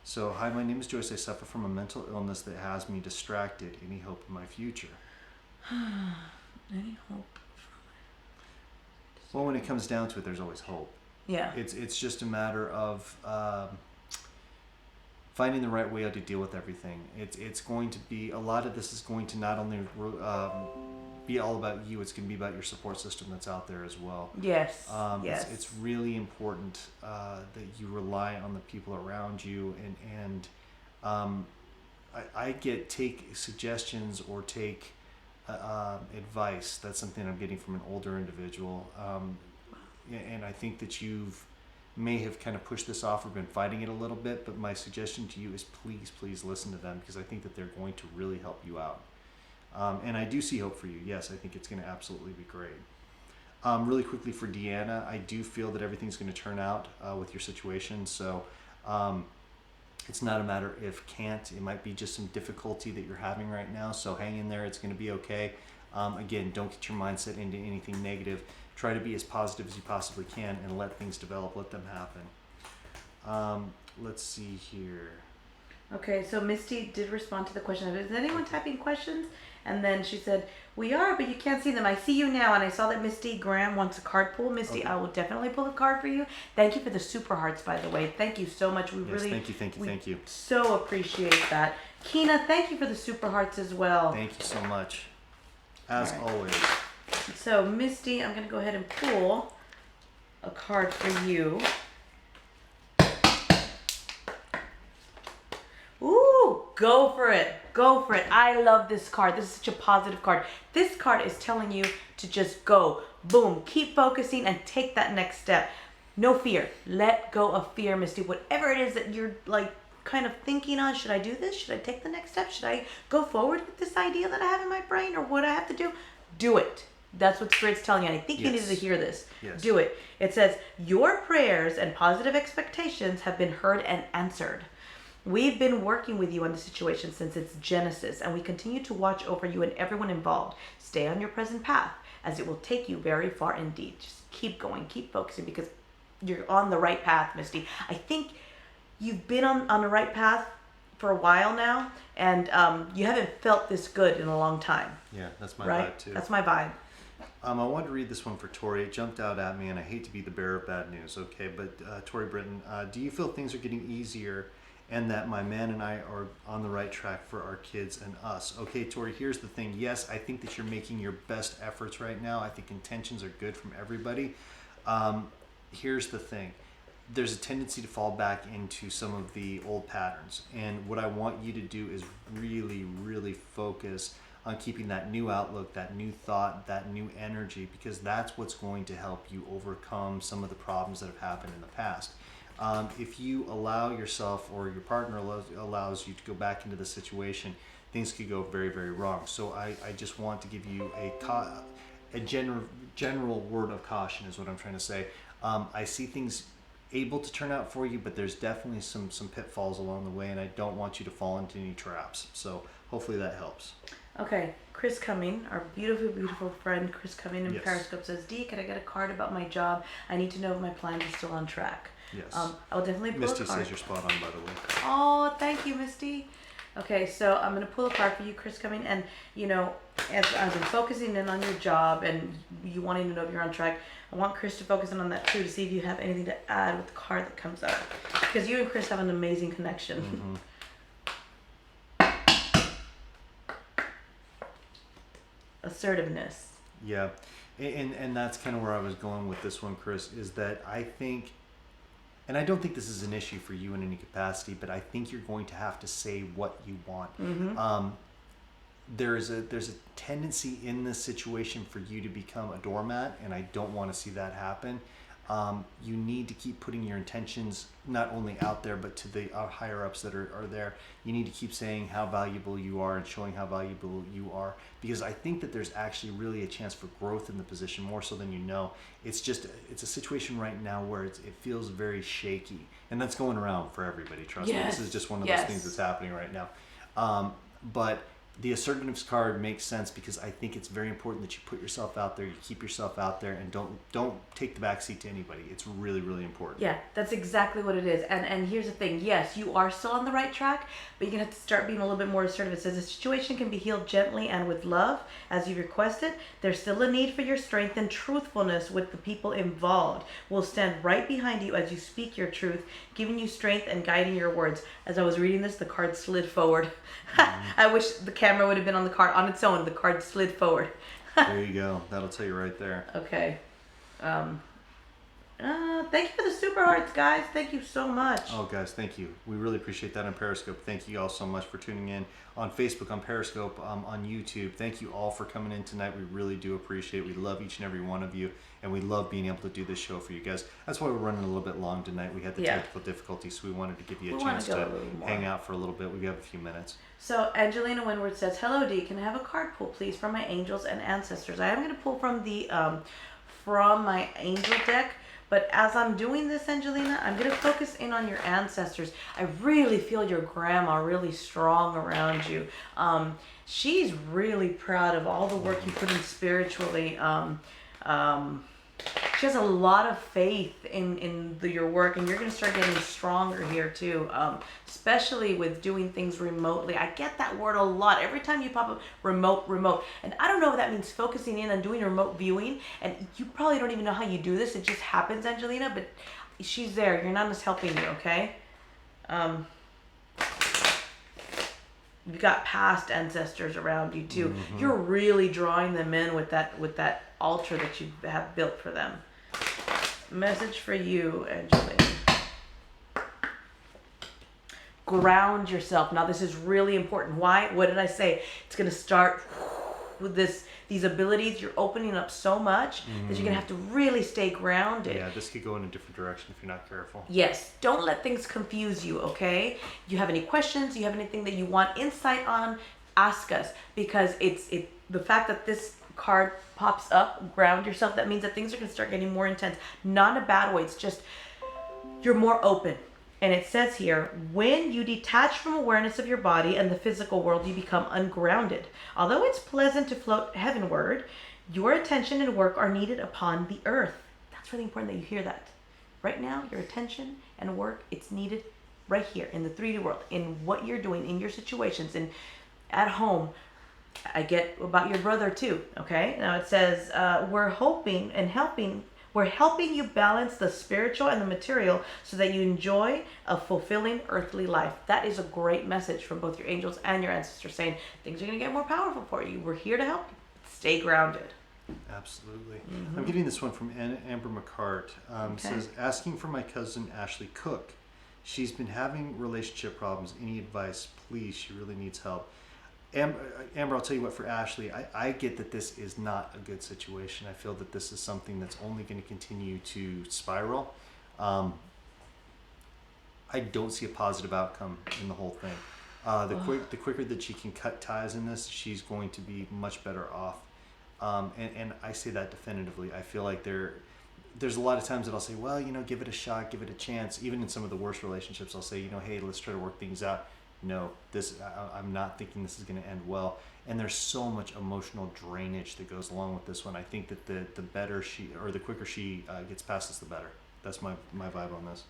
So, hi, my name is Joyce. I suffer from a mental illness that has me distracted. Any hope in my future? Any hope? Well, when it comes down to it, there's always hope. Yeah. It's just a matter of finding the right way how to deal with everything. It's going to be, a lot of this is going to not only be all about you, it's going to be about your support system that's out there as well. Yes. Yes. It's really important that you rely on the people around you, and I take suggestions or take advice. That's something I'm getting from an older individual, and I think that you've may have kind of pushed this off or been fighting it a little bit, but my suggestion to you is please listen to them, because I think that they're going to really help you out. And I do see hope for you. Yes, I think it's going to absolutely be great. Really quickly for Deanna, I do feel that everything's going to turn out with your situation. So it's not a matter if can't. It might be just some difficulty that you're having right now. So hang in there. It's going to be okay. Again, don't get your mindset into anything negative. Try to be as positive as you possibly can and let things develop. Let them happen. Let's see here. Okay, so Misty did respond to the question. Is anyone typing questions? And then she said, we are, but you can't see them. I see you now, and I saw that Misty Graham wants a card pull. Misty, okay. I will definitely pull a card for you. Thank you for the super hearts, by the way. Thank you so much. We really thank you. So appreciate that. Keena, thank you for the super hearts as well. Thank you so much. As always. So, Misty, I'm going to go ahead and pull a card for you. Ooh, go for it. Go for it. I love this card. This is such a positive card. This card is telling you to just go. Boom. Keep focusing and take that next step. No fear. Let go of fear, Misty. Whatever it is that you're like kind of thinking on, should I do this? Should I take the next step? Should I go forward with this idea that I have in my brain, or what I have to do? Do it. That's what Spirit's telling you. And I think you need to hear this. Yes. Do it. It says, your prayers and positive expectations have been heard and answered. We've been working with you on the situation since its genesis, and we continue to watch over you and everyone involved. Stay on your present path, as it will take you very far indeed. Just keep going, keep focusing, because you're on the right path, Misty. I think you've been on the right path for a while now, and you haven't felt this good in a long time. Yeah, that's my vibe too. That's my vibe. I wanted to read this one for Tori. It jumped out at me, and I hate to be the bearer of bad news, okay? But Tori Britton, do you feel things are getting easier and that my man and I are on the right track for our kids and us? Okay, Tori, here's the thing. Yes, I think that you're making your best efforts right now. I think intentions are good from everybody. Here's the thing. There's a tendency to fall back into some of the old patterns. And what I want you to do is really, really focus on keeping that new outlook, that new thought, that new energy, because that's what's going to help you overcome some of the problems that have happened in the past. If you allow yourself, or your partner allows you to go back into the situation, things could go very, very wrong. So I just want to give you a general word of caution is what I'm trying to say. I see things able to turn out for you, but there's definitely some pitfalls along the way, and I don't want you to fall into any traps. So hopefully that helps. Okay, Chris Cumming, our beautiful, beautiful friend Chris Cumming in Yes. Periscope says, Dee, can I get a card about my job? I need to know if my plan is still on track. Yes. I will definitely pull Misty a card. says you're spot on, by the way. Oh, thank you, Misty. Okay, so I'm going to pull a card for you, Chris Cumming. And, you know, as I've been focusing in on your job and you wanting to know if you're on track, I want Chris to focus in on that too, to see if you have anything to add with the card that comes up. Because you and Chris have an amazing connection. Mm-hmm. Assertiveness. Yeah, and that's kind of where I was going with this one, Chris, is that I think, and I don't think this is an issue for you in any capacity, but I think you're going to have to say what you want. Mm-hmm. There's a tendency in this situation for you to become a doormat, and I don't want to see that happen. You need to keep putting your intentions not only out there, but to the higher ups that are there. You need to keep saying how valuable you are and showing how valuable you are, because I think that there's actually really a chance for growth in the position, more so than you know. It's a situation right now where it feels very shaky, and that's going around for everybody. Trust me, this is just one of those things that's happening right now. But the assertiveness card makes sense because I think it's very important that you put yourself out there, you keep yourself out there, and don't take the back seat to anybody. It's really, really important. Yeah, that's exactly what it is. And here's the thing. Yes, you are still on the right track, but you're going to have to start being a little bit more assertive. It says the situation can be healed gently and with love as you requested. There's still a need for your strength and truthfulness with the people involved. We'll stand right behind you as you speak your truth, giving you strength and guiding your words. As I was reading this, the card slid forward. I wish the camera would have been on the card on its own. The card slid forward. There you go. That'll tell you right there. Okay. Thank you for the super hearts, guys. Thank you so much. Oh, guys, thank you. We really appreciate that on Periscope. Thank you all so much for tuning in on Facebook, on Periscope, on YouTube. Thank you all for coming in tonight. We really do appreciate it. We love each and every one of you, and we love being able to do this show for you guys. That's why we're running a little bit long tonight. We had the technical difficulties, so we wanted to give you a chance to hang out for a little bit. We have a few minutes. So Angelina Windward says, "Hello, Dee. Can I have a card pull, please, from my angels and ancestors? I am going to pull from the from my angel deck." But as I'm doing this, Angelina, I'm going to focus in on your ancestors. I really feel your grandma really strong around you. She's really proud of all the work you put in spiritually. She has a lot of faith in your work, and you're going to start getting stronger here too, especially with doing things remotely. I get that word a lot. Every time you pop up remote. And I don't know if that means focusing in on doing remote viewing, and you probably don't even know how you do this. It just happens, Angelina, but she's there. Your Nana's helping you, okay? You got past ancestors around you too. Mm-hmm. You're really drawing them in with that altar that you have built for them. Message for you, Angelina. Ground yourself. Now this is really important. Why? What did I say? It's going to start with these abilities. You're opening up so much that you're going to have to really stay grounded. Yeah, this could go in a different direction if you're not careful. Yes. Don't let things confuse you, okay? You have any questions? You have anything that you want insight on? Ask us, because the fact that this card pops up, ground yourself, that means that things are going to start getting more intense. Not in a bad way. It's just you're more open. And it says here, when you detach from awareness of your body and the physical world, you become ungrounded. Although it's pleasant to float heavenward, your attention and work are needed upon the earth. That's really important that you hear that. Right now, your attention and work, it's needed right here in the 3D world, in what you're doing, in your situations, and at home. I get about your brother too, okay? Now it says, we're helping you balance the spiritual and the material so that you enjoy a fulfilling earthly life. That is a great message from both your angels and your ancestors, saying things are going to get more powerful for you. We're here to help you. Stay grounded. Absolutely. Mm-hmm. I'm getting this one from Amber McCart. It says, asking for my cousin Ashley Cook. She's been having relationship problems. Any advice, please? She really needs help. Amber, I'll tell you what, for Ashley, I get that this is not a good situation. I feel that this is something that's only going to continue to spiral. I don't see a positive outcome in the whole thing. The quicker that she can cut ties in this, she's going to be much better off. And I say that definitively. I feel like there's a lot of times that I'll say, well, give it a shot, give it a chance. Even in some of the worst relationships, I'll say, hey, let's try to work things out. no, I'm not thinking this is going to end well. And there's so much emotional drainage that goes along with this one. I think that the better she, or the quicker she gets past this, the better. That's my vibe on this.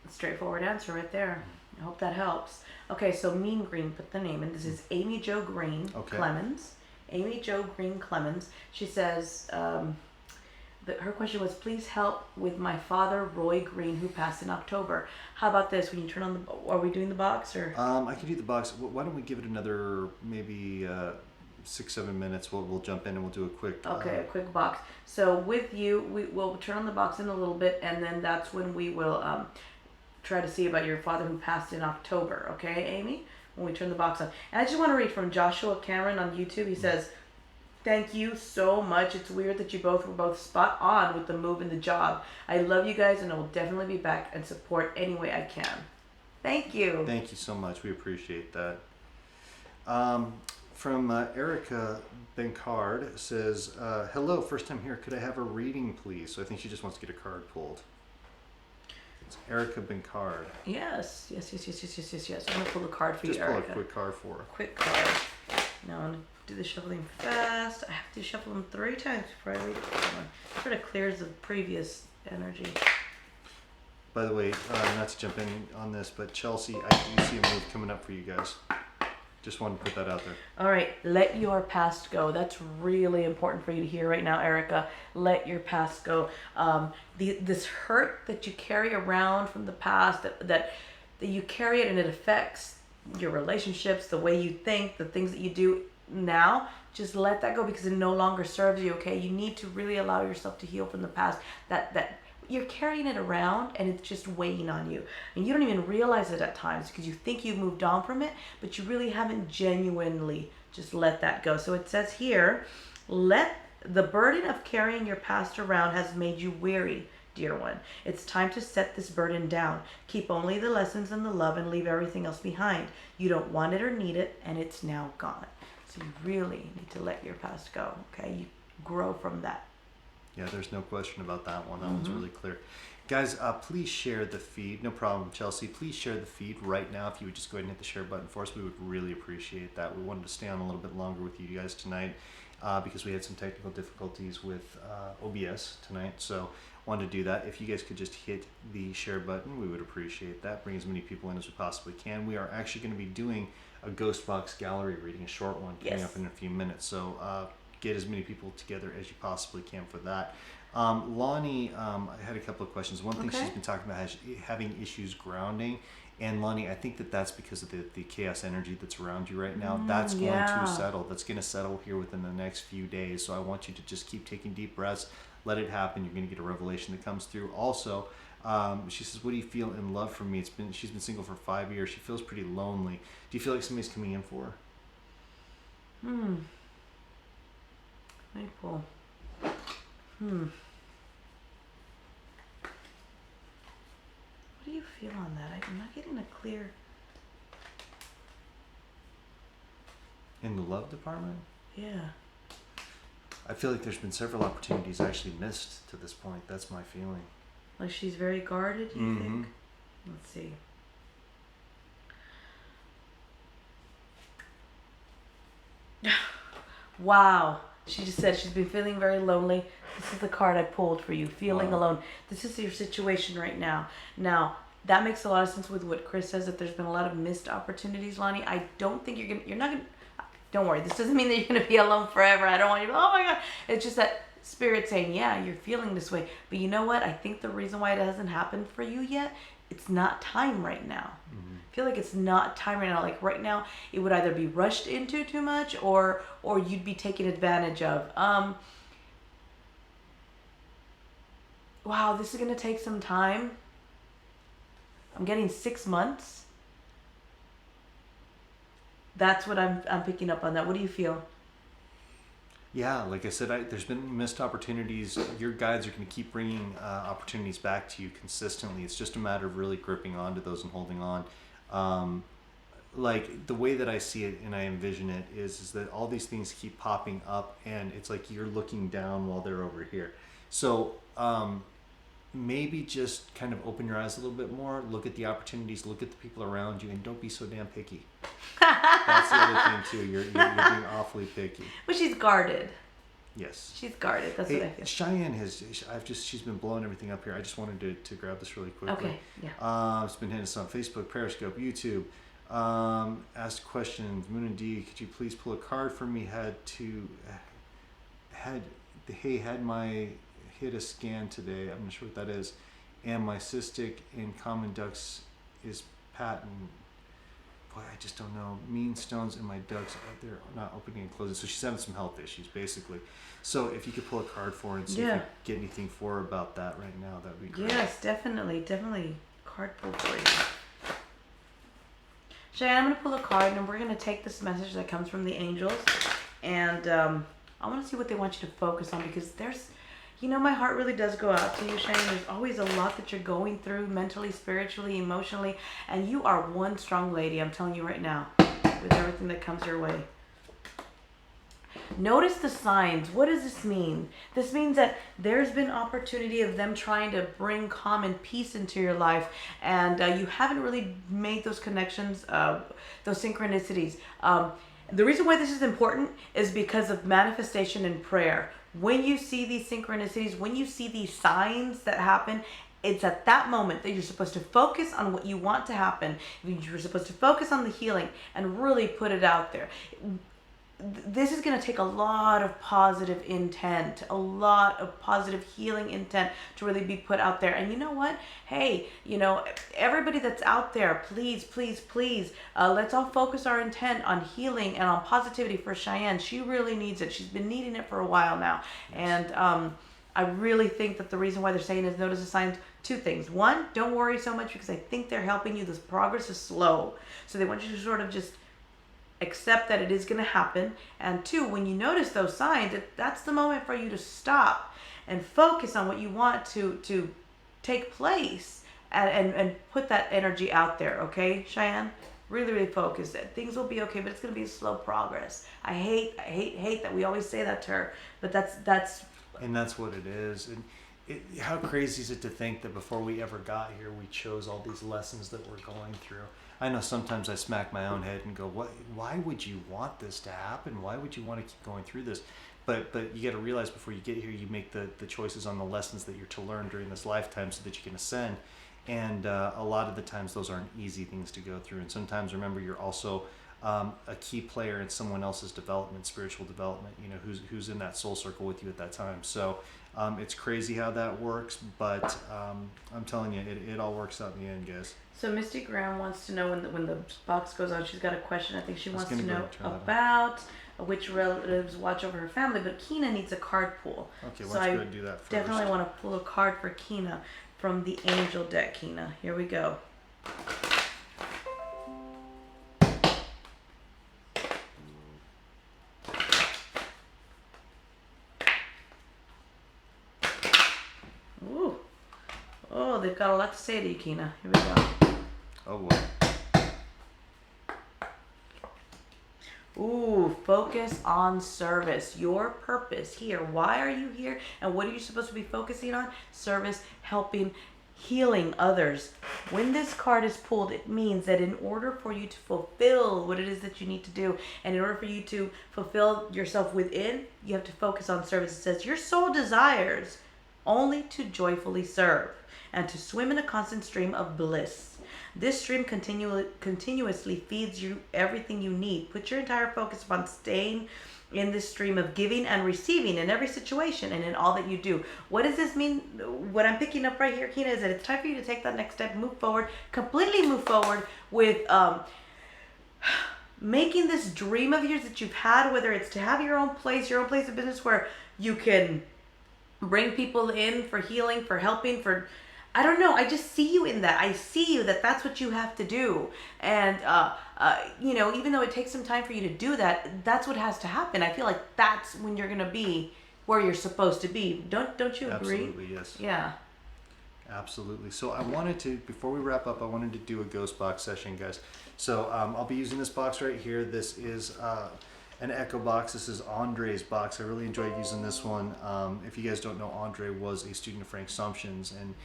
Straightforward answer right there. I hope that helps. Okay, so Mean Green put the name in. This is Amy Jo Green Clemens. Amy Jo Green Clemens. She says, her question was, please help with my father, Roy Green, who passed in October. How about this? When you turn on are we doing the box or? I can do the box. Why don't we give it another maybe 6-7 minutes? We'll jump in and we'll do a quick. Okay, a quick box. So with you, we'll turn on the box in a little bit, and then that's when we will try to see about your father who passed in October. Okay, Amy? When we turn the box on. And I just want to read from Joshua Cameron on YouTube. He says, thank you so much. It's weird that you both were both spot on with the move and the job. I love you guys, and I will definitely be back and support any way I can. Thank you. Thank you so much. We appreciate that. From Erica Bencard says, hello, first time here. Could I have a reading, please? So I think she just wants to get a card pulled. It's Erica Bencard. Yes. I'm going to pull the card for just you, Erica. Erica. Just pull a quick card for her. Quick card. Now I'm going to do the shuffling fast. I have to shuffle them 3 times before I read it. It sort of clears the previous energy. By the way, not to jump in on this, but Chelsea, I do see a move coming up for you guys. Just wanted to put that out there. All right, let your past go. That's really important for you to hear right now, Erica. Let your past go. This hurt that you carry around from the past, that you carry it and it affects your relationships, the way you think, the things that you do now. Just let that go because it no longer serves you. Okay, you need to really allow yourself to heal from the past. That you're carrying it around and it's just weighing on you, and you don't even realize it at times because you think you've moved on from it, but you really haven't genuinely just let that go. So it says here, let the burden of carrying your past around has made you weary, dear one. It's time to set this burden down. Keep only the lessons and the love and leave everything else behind. You don't want it or need it, and it's now gone. So you really need to let your past go. Okay, you grow from that. Yeah, there's no question about that one. That one's really clear. Guys, please share the feed. No problem, Chelsea. Please share the feed right now. If you would just go ahead and hit the share button for us, we would really appreciate that. We wanted to stay on a little bit longer with you guys tonight because we had some technical difficulties with OBS tonight. So wanted to do that. If you guys could just hit the share button, we would appreciate that. Bring as many people in as we possibly can. We are actually going to be doing a Ghost Box Gallery reading, a short one, coming up in a few minutes. So get as many people together as you possibly can for that. Lonnie, I had a couple of questions. One thing she's been talking about is having issues grounding. And Lonnie, I think that's because of the chaos energy that's around you right now. That's going to settle. That's going to settle here within the next few days. So I want you to just keep taking deep breaths. Let it happen. You're going to get a revelation that comes through. Also, she says, what do you feel in love from me? She's been single for 5 years. She feels pretty lonely. Do you feel like somebody's coming in for her? Maple. What do you feel on that? I'm not getting a clear. In the love department? Yeah. I feel like there's been several opportunities actually missed to this point. That's my feeling. Like she's very guarded, you think? Let's see. Wow. She just said she's been feeling very lonely. This is the card I pulled for you. Feeling alone. This is your situation right now. Now, that makes a lot of sense with what Chris says, that there's been a lot of missed opportunities, Lonnie. I don't think you're not gonna, don't worry. This doesn't mean that you're gonna be alone forever. I don't want you to, oh my God. It's just that Spirit saying, yeah, you're feeling this way. But you know what? I think the reason why it hasn't happened for you yet, it's not time right now. I feel like it's not time right now. Like right now, it would either be rushed into too much or you'd be taken advantage of. Wow, this is gonna take some time. I'm getting 6 months. That's what I'm picking up on that. What do you feel? Yeah, like I said, there's been missed opportunities. Your guides are going to keep bringing opportunities back to you consistently. It's just a matter of really gripping onto those and holding on. Like the way that I see it and I envision it is that all these things keep popping up, and it's like you're looking down while they're over here. So maybe just kind of open your eyes a little bit more, look at the opportunities, look at the people around you, and don't be so damn picky. That's the other thing too. You're being awfully picky. But she's guarded. Yes. She's guarded. That's what I feel. Cheyenne she's been blowing everything up here. I just wanted to grab this really quickly. Okay. Yeah. It's been hitting us on Facebook, Periscope, YouTube. Asked questions. Moonie Dee, could you please pull a card for me? Had my hit a scan today. I'm not sure what that is. And my cystic and common ducts is patent. Boy, I just don't know. Mean stones in my ducts, they're not opening and closing. So she's having some health issues, basically. So if you could pull a card for her and see if you get anything for her about that right now, that would be great. Yes, definitely. Card pull for you. Cheyenne, I'm going to pull a card, and we're going to take this message that comes from the angels, and I want to see what they want you to focus on, because there's, my heart really does go out to you, Cheyenne. There's always a lot that you're going through mentally, spiritually, emotionally, and you are one strong lady, I'm telling you right now, with everything that comes your way. Notice the signs. What does this mean? This means that there's been opportunity of them trying to bring calm and peace into your life, and you haven't really made those connections, those synchronicities. The reason why this is important is because of manifestation and prayer. When you see these synchronicities, when you see these signs that happen, it's at that moment that you're supposed to focus on what you want to happen. You're supposed to focus on the healing and really put it out there. This is going to take a lot of positive intent, a lot of positive healing intent to really be put out there. And you know what? Hey, everybody that's out there, please, please, please, let's all focus our intent on healing and on positivity for Cheyenne. She really needs it. She's been needing it for a while now. Yes. And I really think that the reason why they're saying is notice the signs. Two things. One, don't worry so much, because I think they're helping you. This progress is slow. So they want you to sort of just accept that it is going to happen. And two, when you notice those signs, that's the moment for you to stop and focus on what you want to take place, and put that energy out there. Okay, Cheyenne? Really, really focus it. Things will be okay, but it's going to be a slow progress. I hate that we always say that to her, but that's and that's what it is. And how crazy is it to think that before we ever got here, we chose all these lessons that we're going through? I know sometimes I smack my own head and go, why would you want this to happen? Why would you want to keep going through this? But you got to realize before you get here, you make the choices on the lessons that you're to learn during this lifetime so that you can ascend. And a lot of the times those aren't easy things to go through. And sometimes, remember, you're also a key player in someone else's development, spiritual development, who's in that soul circle with you at that time. So it's crazy how that works, but I'm telling you, it all works out in the end, guys. So Misty Graham wants to know when the box goes on, she's got a question. I think she wants to know about which relatives watch over her family, but Kina needs a card pull. Okay, let's go ahead and do that first. Definitely want to pull a card for Kina from the angel deck, Kina. Here we go. Ooh. Oh, they've got a lot to say to you, Kina. Here we go. Oh, boy. Ooh, focus on service. Your purpose here. Why are you here? And what are you supposed to be focusing on? Service, helping, healing others. When this card is pulled, it means that in order for you to fulfill what it is that you need to do, and in order for you to fulfill yourself within, you have to focus on service. It says, your soul desires only to joyfully serve and to swim in a constant stream of bliss. This stream continuously feeds you everything you need. Put your entire focus upon staying in this stream of giving and receiving in every situation and in all that you do. What does this mean? What I'm picking up right here, Kina, is that it's time for you to take that next step, move forward, completely move forward with making this dream of yours that you've had, whether it's to have your own place of business where you can bring people in for healing, for helping, for... I don't know. I just see you in that. I see you that's what you have to do. And, even though it takes some time for you to do that, that's what has to happen. I feel like that's when you're going to be where you're supposed to be. Don't you agree? Absolutely, yes. Yeah. Absolutely. So I wanted to, before we wrap up, I wanted to do a ghost box session, guys. So I'll be using this box right here. This is an Echo box. This is Andre's box. I really enjoyed using this one. If you guys don't know, Andre was a student of Frank Sumption's, and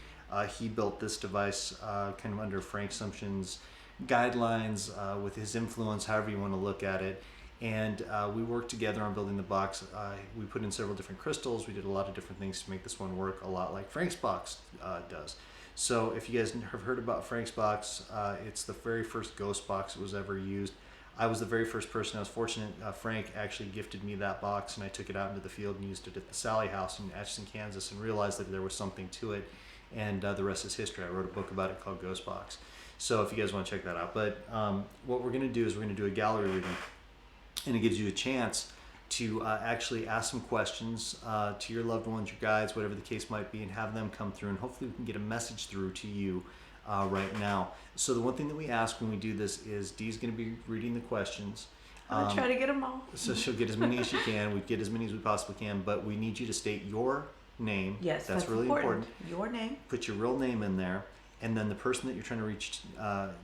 he built this device kind of under Frank Sumption's guidelines, with his influence, however you want to look at it. And we worked together on building the box. We put in several different crystals. We did a lot of different things to make this one work a lot like Frank's box does. So if you guys have heard about Frank's box, it's the very first ghost box that was ever used. I was the very first person. I was fortunate. Frank actually gifted me that box, and I took it out into the field and used it at the Sally House in Atchison, Kansas, and realized that there was something to it. And the rest is history. I wrote a book about it called Ghost Box. So if you guys want to check that out. But what we're going to do is we're going to do a gallery reading, and it gives you a chance to actually ask some questions to your loved ones, your guides, whatever the case might be, and have them come through, and hopefully we can get a message through to you right now. So the one thing that we ask when we do this is Dee's going to be reading the questions. I'll try to get them all. So she'll get as many as she can. We get as many as we possibly can, but we need you to state your name. Yes, that's really important. Your name. Put your real name in there, and then the person that you're trying to reach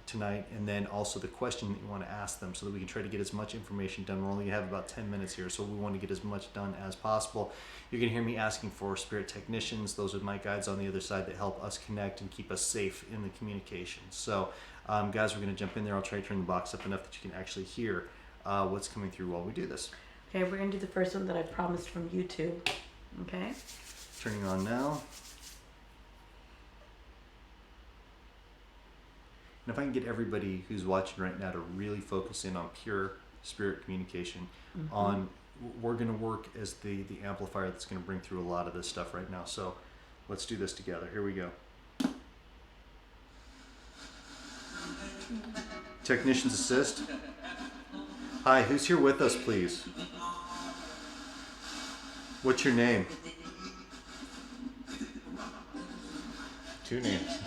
tonight, and then also the question that you want to ask them, so that we can try to get as much information done. We only have about 10 minutes here, so we want to get as much done as possible. You're going to hear me asking for spirit technicians. Those are my guides on the other side that help us connect and keep us safe in the communication. So, guys, we're going to jump in there. I'll try to turn the box up enough that you can actually hear what's coming through while we do this. Okay, we're going to do the first one that I promised from YouTube. Okay. Turning on now. And if I can get everybody who's watching right now to really focus in on pure spirit communication, we're going to work as the amplifier that's going to bring through a lot of this stuff right now. So let's do this together. Here we go. Technicians assist. Hi, who's here with us, please? What's your name? Two names.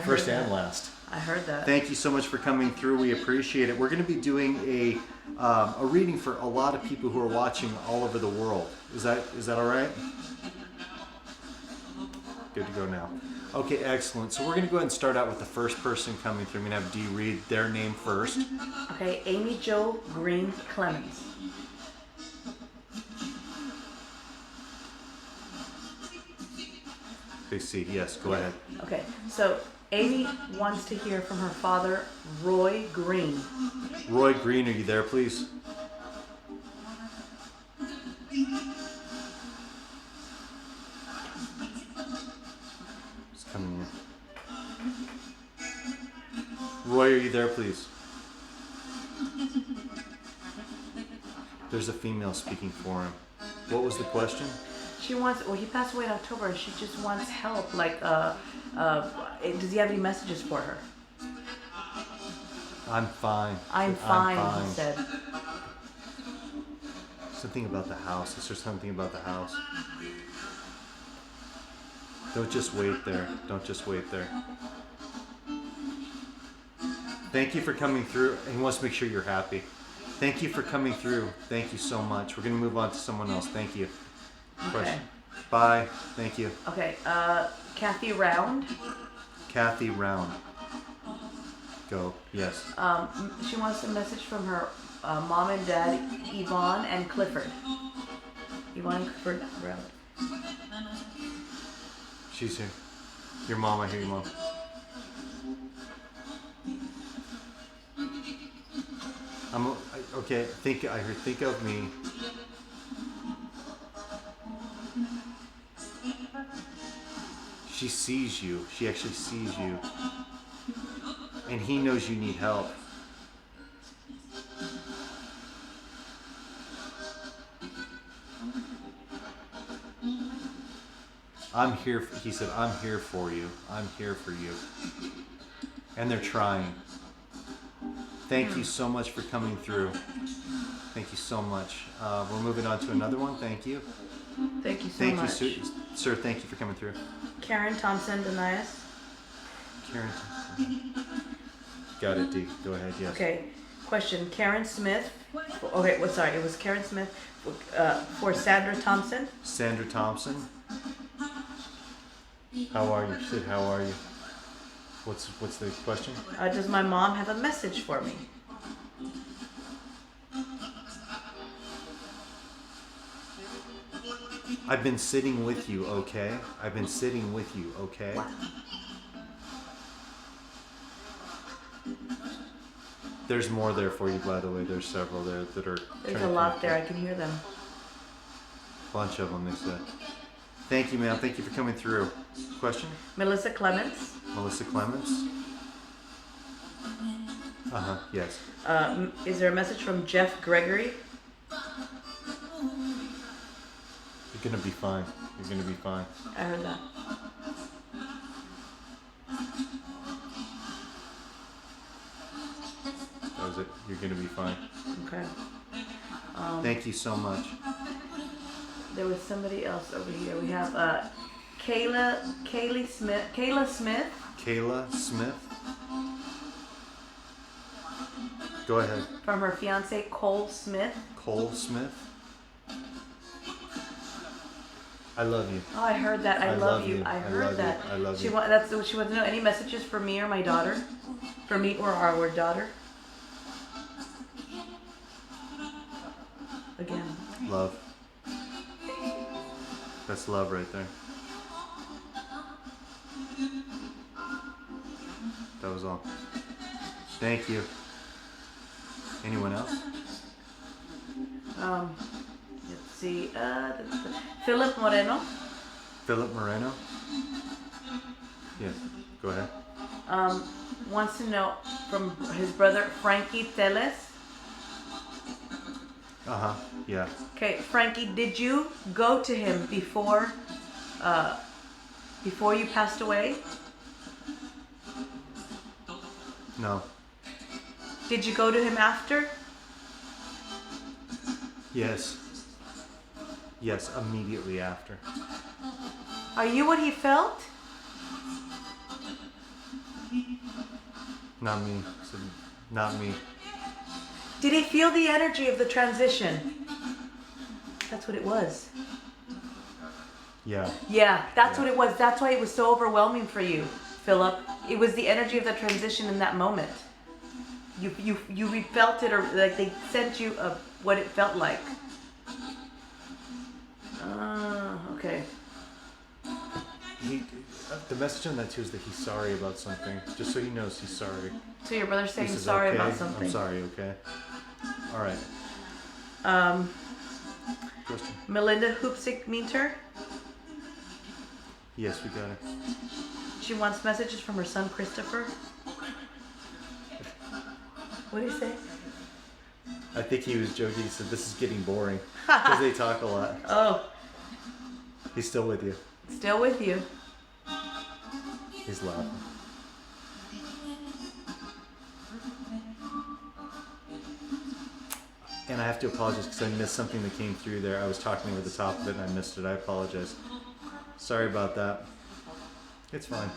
First and last. I heard that. Thank you so much for coming through. We appreciate it. We're going to be doing a reading for a lot of people who are watching all over the world. Is that all right? Good to go now. Okay, excellent. So we're going to go ahead and start out with the first person coming through. I'm going to have Dee read their name first. Okay, Amy Jo Green Clemens. Big C, yes, go ahead. Okay, so Amy wants to hear from her father, Roy Green. Roy Green, are you there, please? It's coming in. Roy, are you there, please? There's a female speaking for him. What was the question? She wants, he passed away in October, and she just wants help. Like, does he have any messages for her? I'm fine. I'm fine, he said. Something about the house. Is there something about the house? Don't just wait there. Don't just wait there. Thank you for coming through. He wants to make sure you're happy. Thank you for coming through. Thank you so much. We're going to move on to someone else. Thank you. Okay. Bye. Thank you. Okay. Kathy Round. Kathy Round. Go. Yes. She wants a message from her mom and dad, Yvonne and Clifford. Yvonne and Clifford Round. She's here. Your mom. I hear your mom. Okay. Think of me. She sees you. She actually sees you. And he knows you need help. I'm here. He said, I'm here for you. I'm here for you. And they're trying. Thank you so much for coming through. Thank you so much. We're moving on to another one. Thank you. Thank you so much. Thank you, sir. Thank you for coming through. Karen Thompson Denias. Karen Thompson. Got it, Dee. Go ahead, yes. Okay. Question. Karen Smith. Okay, well, sorry. It was Karen Smith for Sandra Thompson. Sandra Thompson. How are you? She said, how are you? What's the question? Does my mom have a message for me? I've been sitting with you, okay? I've been sitting with you, okay? Wow. There's more there for you, by the way. There's several there that are... There's a lot there. I can hear them. Bunch of them, they said. Thank you, ma'am. Thank you for coming through. Question? Melissa Clements. Melissa Clements? Uh-huh, yes. Is there a message from Jeff Gregory? You're gonna be fine. You're gonna be fine. I heard that. That was it. You're gonna be fine. Okay. Thank you so much. There was somebody else over here. We have Kayla Smith. Kayla Smith? Go ahead. From her fiance Cole Smith. Cole Smith? I love you. Oh, I heard that. I love you. I heard that. I love you. That's what she wants to know. Any messages for me or my daughter? For me or our daughter? Again. Love. That's love right there. That was all. Thank you. Anyone else? Let's see. Philip Moreno. Philip Moreno? Yes. Go ahead. Wants to know from his brother Frankie Teles. Uh-huh. Yeah. Okay, Frankie, did you go to him before you passed away? No. Did you go to him after? Yes. Yes, immediately after. Are you what he felt? Not me. So, not me. Did he feel the energy of the transition? That's what it was. Yeah. Yeah, that's what it was. That's why it was so overwhelming for you, Philip. It was the energy of the transition in that moment. You felt it, or like they sent you what it felt like. Okay. The message on that too is that he's sorry about something. Just so he knows he's sorry. So your brother's saying He says, sorry okay, about something. I'm sorry, okay? All right. Question. Melinda Hoopsick-Minter. Yes, we got it. She wants messages from her son Christopher. What did he say? I think he was joking. He said, this is getting boring. Because they talk a lot. Oh, He's still with you. still with you. He's laughing. And I have to apologize because I missed something that came through there. I was talking over the top of it and I missed it. I apologize. Sorry about that. It's fine.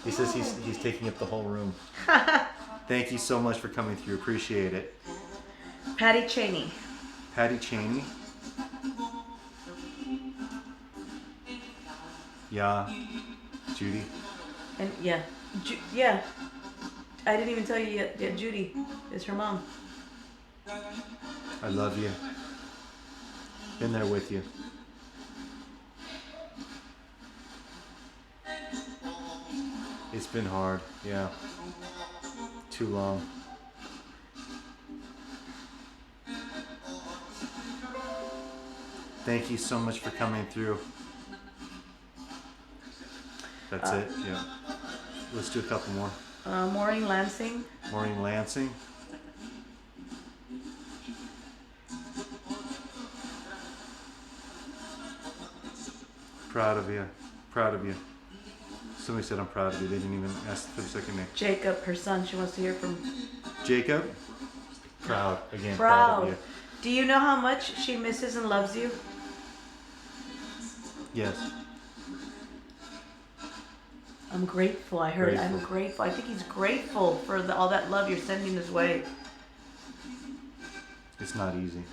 He says he's taking up the whole room. Thank you so much for coming through. Appreciate it. Patty Cheney. Patty Cheney. Yeah. Judy. And yeah. Yeah. I didn't even tell you yet. Yeah, Judy is her mom. I love you. Been there with you. It's been hard, yeah. Too long. Thank you so much for coming through. That's it, yeah. Let's do a couple more. Maureen Lansing. Maureen Lansing. Proud of you. Proud of you. Somebody said I'm proud of you. They didn't even ask for the second name. Jacob, her son. She wants to hear from. Jacob. Proud. Again, proud of you. Do you know how much she misses and loves you? Yes. I'm grateful. I heard. Grateful. I'm grateful. I think he's grateful for all that love you're sending his way. It's not easy.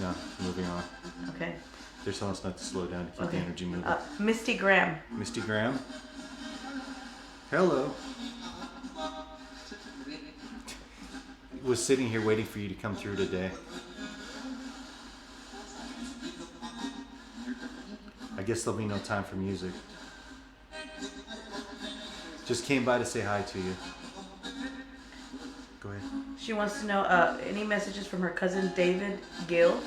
No, moving on. Okay. They're telling us not to slow down to keep the energy moving. Misty Graham. Misty Graham. Hello. was sitting here waiting for you to come through today. I guess there'll be no time for music. Just came by to say hi to you. Go ahead. She wants to know any messages from her cousin David Gill.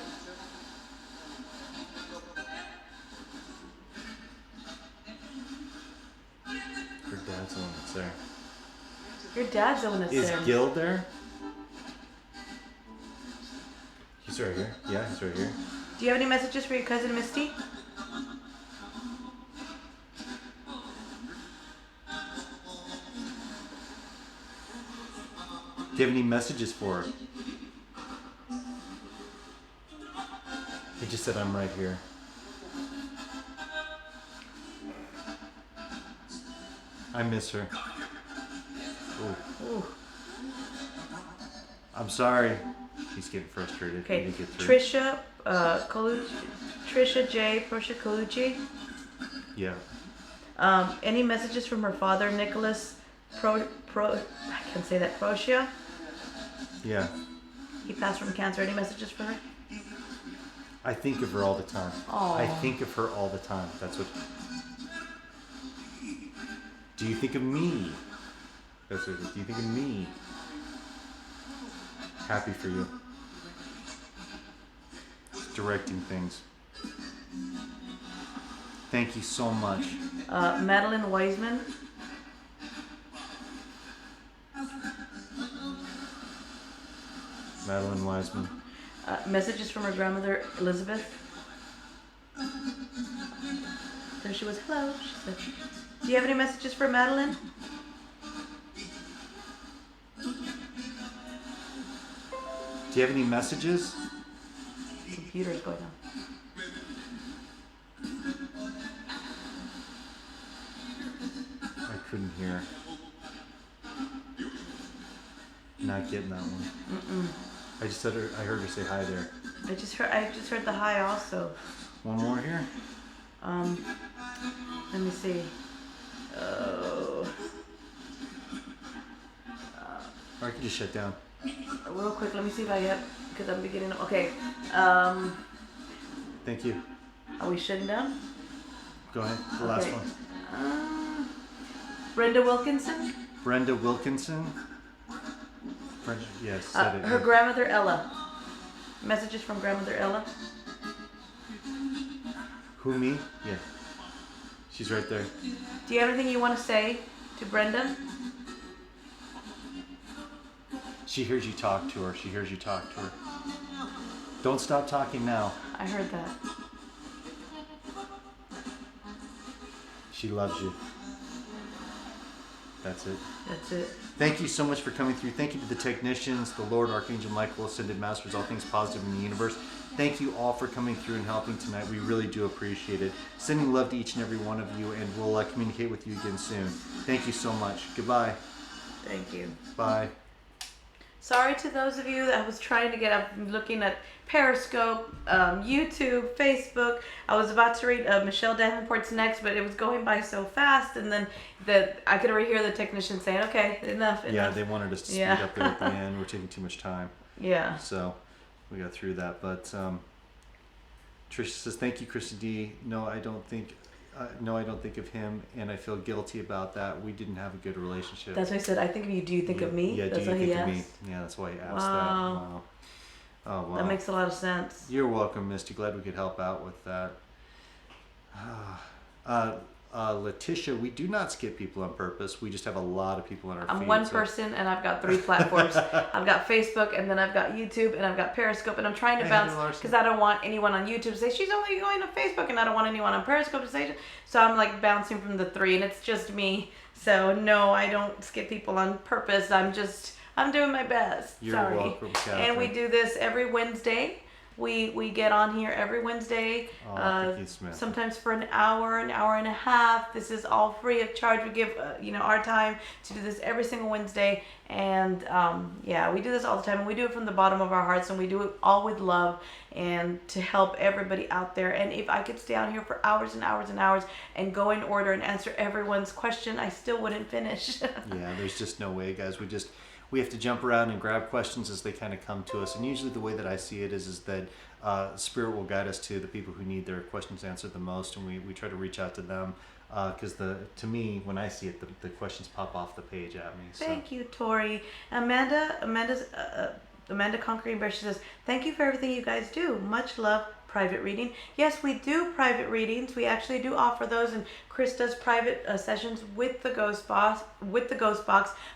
Her dad's the one that's there. Your dad's the one that's there. Is Gil there? He's right here. Yeah, he's right here. Do you have any messages for your cousin Misty? Do you have any messages for her? He just said, I'm right here. I miss her. Ooh. I'm sorry. He's getting frustrated. Okay. Get through. Trisha J. Portia Colucci. Yeah. Any messages from her father, Nicholas I can say that, Procia? Yeah. He passed from cancer. Any messages for her? I think of her all the time. Aww. I think of her all the time. That's what. Do you think of me? That's what it is. Do you think of me? Happy for you. Directing things. Thank you so much. Madeline Wiseman. Madeline Wiseman. Messages from her grandmother, Elizabeth. There she was. Hello, she said. Do you have any messages for Madeline? Do you have any messages? Computer's going on. I couldn't hear. Not getting that one. Mm-mm. I heard her say hi there. I just heard the hi also. One more here. Let me see. Oh. Or I can just shut down. Real quick, let me see if I get, because I'm beginning. Okay. Thank you. Are we shutting down? Go ahead. The last Okay. one. Brenda Wilkinson. Brenda Wilkinson. Brenda, yes, said it. Her grandmother Ella. Messages from grandmother Ella. Who, me? Yeah. She's right there. Do you have anything you want to say to Brenda? She hears you talk to her. She hears you talk to her. Don't stop talking now. I heard that. She loves you. That's it. That's it. Thank you so much for coming through. Thank you to the technicians, the Lord, Archangel Michael, Ascended Masters, all things positive in the universe. Thank you all for coming through and helping tonight. We really do appreciate it. Sending love to each and every one of you, and we'll communicate with you again soon. Thank you so much. Goodbye. Thank you. Bye. Sorry to those of you that was trying to get up, looking at Periscope, YouTube, Facebook. I was about to read Michelle Davenport's next, but it was going by so fast, and then I could already hear the technician saying, "Okay, enough." Yeah, they wanted us to speed up there at the end. We're taking too much time. Yeah. So we got through that, but Tricia says, "Thank you, Krista D. No, I don't think of him, and I feel guilty about that. We didn't have a good relationship." That's what I said. I think of you. Do you think of me? Yeah, that's do you think of asked. me? Yeah, that's why he asked Wow. that. Wow. Oh, wow. That makes a lot of sense. You're welcome, Misty. Glad we could help out with that. Letitia, we do not skip people on purpose. We just have a lot of people on our feed. I'm one person, and I've got 3 platforms. I've got Facebook, and then I've got YouTube, and I've got Periscope, and I'm trying to bounce because I don't want anyone on YouTube to say she's only going to Facebook, and I don't want anyone on Periscope to say. So I'm like bouncing from the 3, and it's just me. So no, I don't skip people on purpose. I'm doing my best. You're Sorry. welcome, Catherine. And we do this every Wednesday. We get on here every Wednesday, sometimes for an hour and a half. This is all free of charge. We give our time to do this every single Wednesday, and we do this all the time, and we do it from the bottom of our hearts, and we do it all with love and to help everybody out there. And if I could stay on here for hours and hours and hours and go in order and answer everyone's question, I still wouldn't finish. Yeah, there's just no way, guys. we have to jump around and grab questions as they kind of come to us. And usually the way that I see it is that Spirit will guide us to the people who need their questions answered the most, and we try to reach out to them. Because to me, when I see it, the questions pop off the page at me. So. Thank you, Tori. Amanda Conquering Bear, she says, thank you for everything you guys do. Much love. Private reading. Yes, we do private readings. We actually do offer those, and Chris does private sessions with the Ghost Box.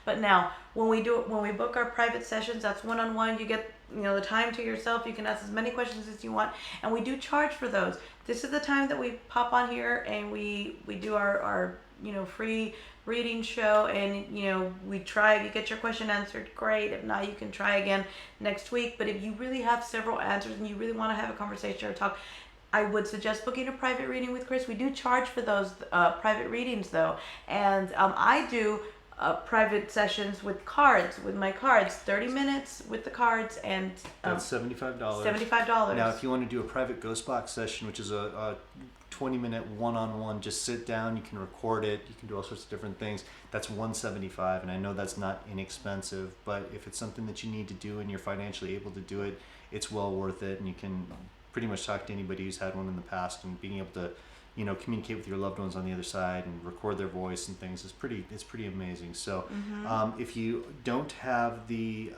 But now, when we book our private sessions, that's one-on-one. You get the time to yourself. You can ask as many questions as you want, and we do charge for those. This is the time that we pop on here and we do our free reading show, and we try. If you get your question answered, great. If not, you can try again next week. But if you really have several answers and you really want to have a conversation or talk, I would suggest booking a private reading with Chris. We do charge for those private readings though, and I do private sessions with my cards, 30 minutes with the cards, and that's $75. $75. Now, if you want to do a private Ghost Box session, which is a 20-minute one-on-one, just sit down, you can record it, you can do all sorts of different things, that's $175. And I know that's not inexpensive, but if it's something that you need to do and you're financially able to do it, it's well worth it. And you can pretty much talk to anybody who's had one in the past, and being able to communicate with your loved ones on the other side and record their voice and things is pretty amazing. So if you don't have the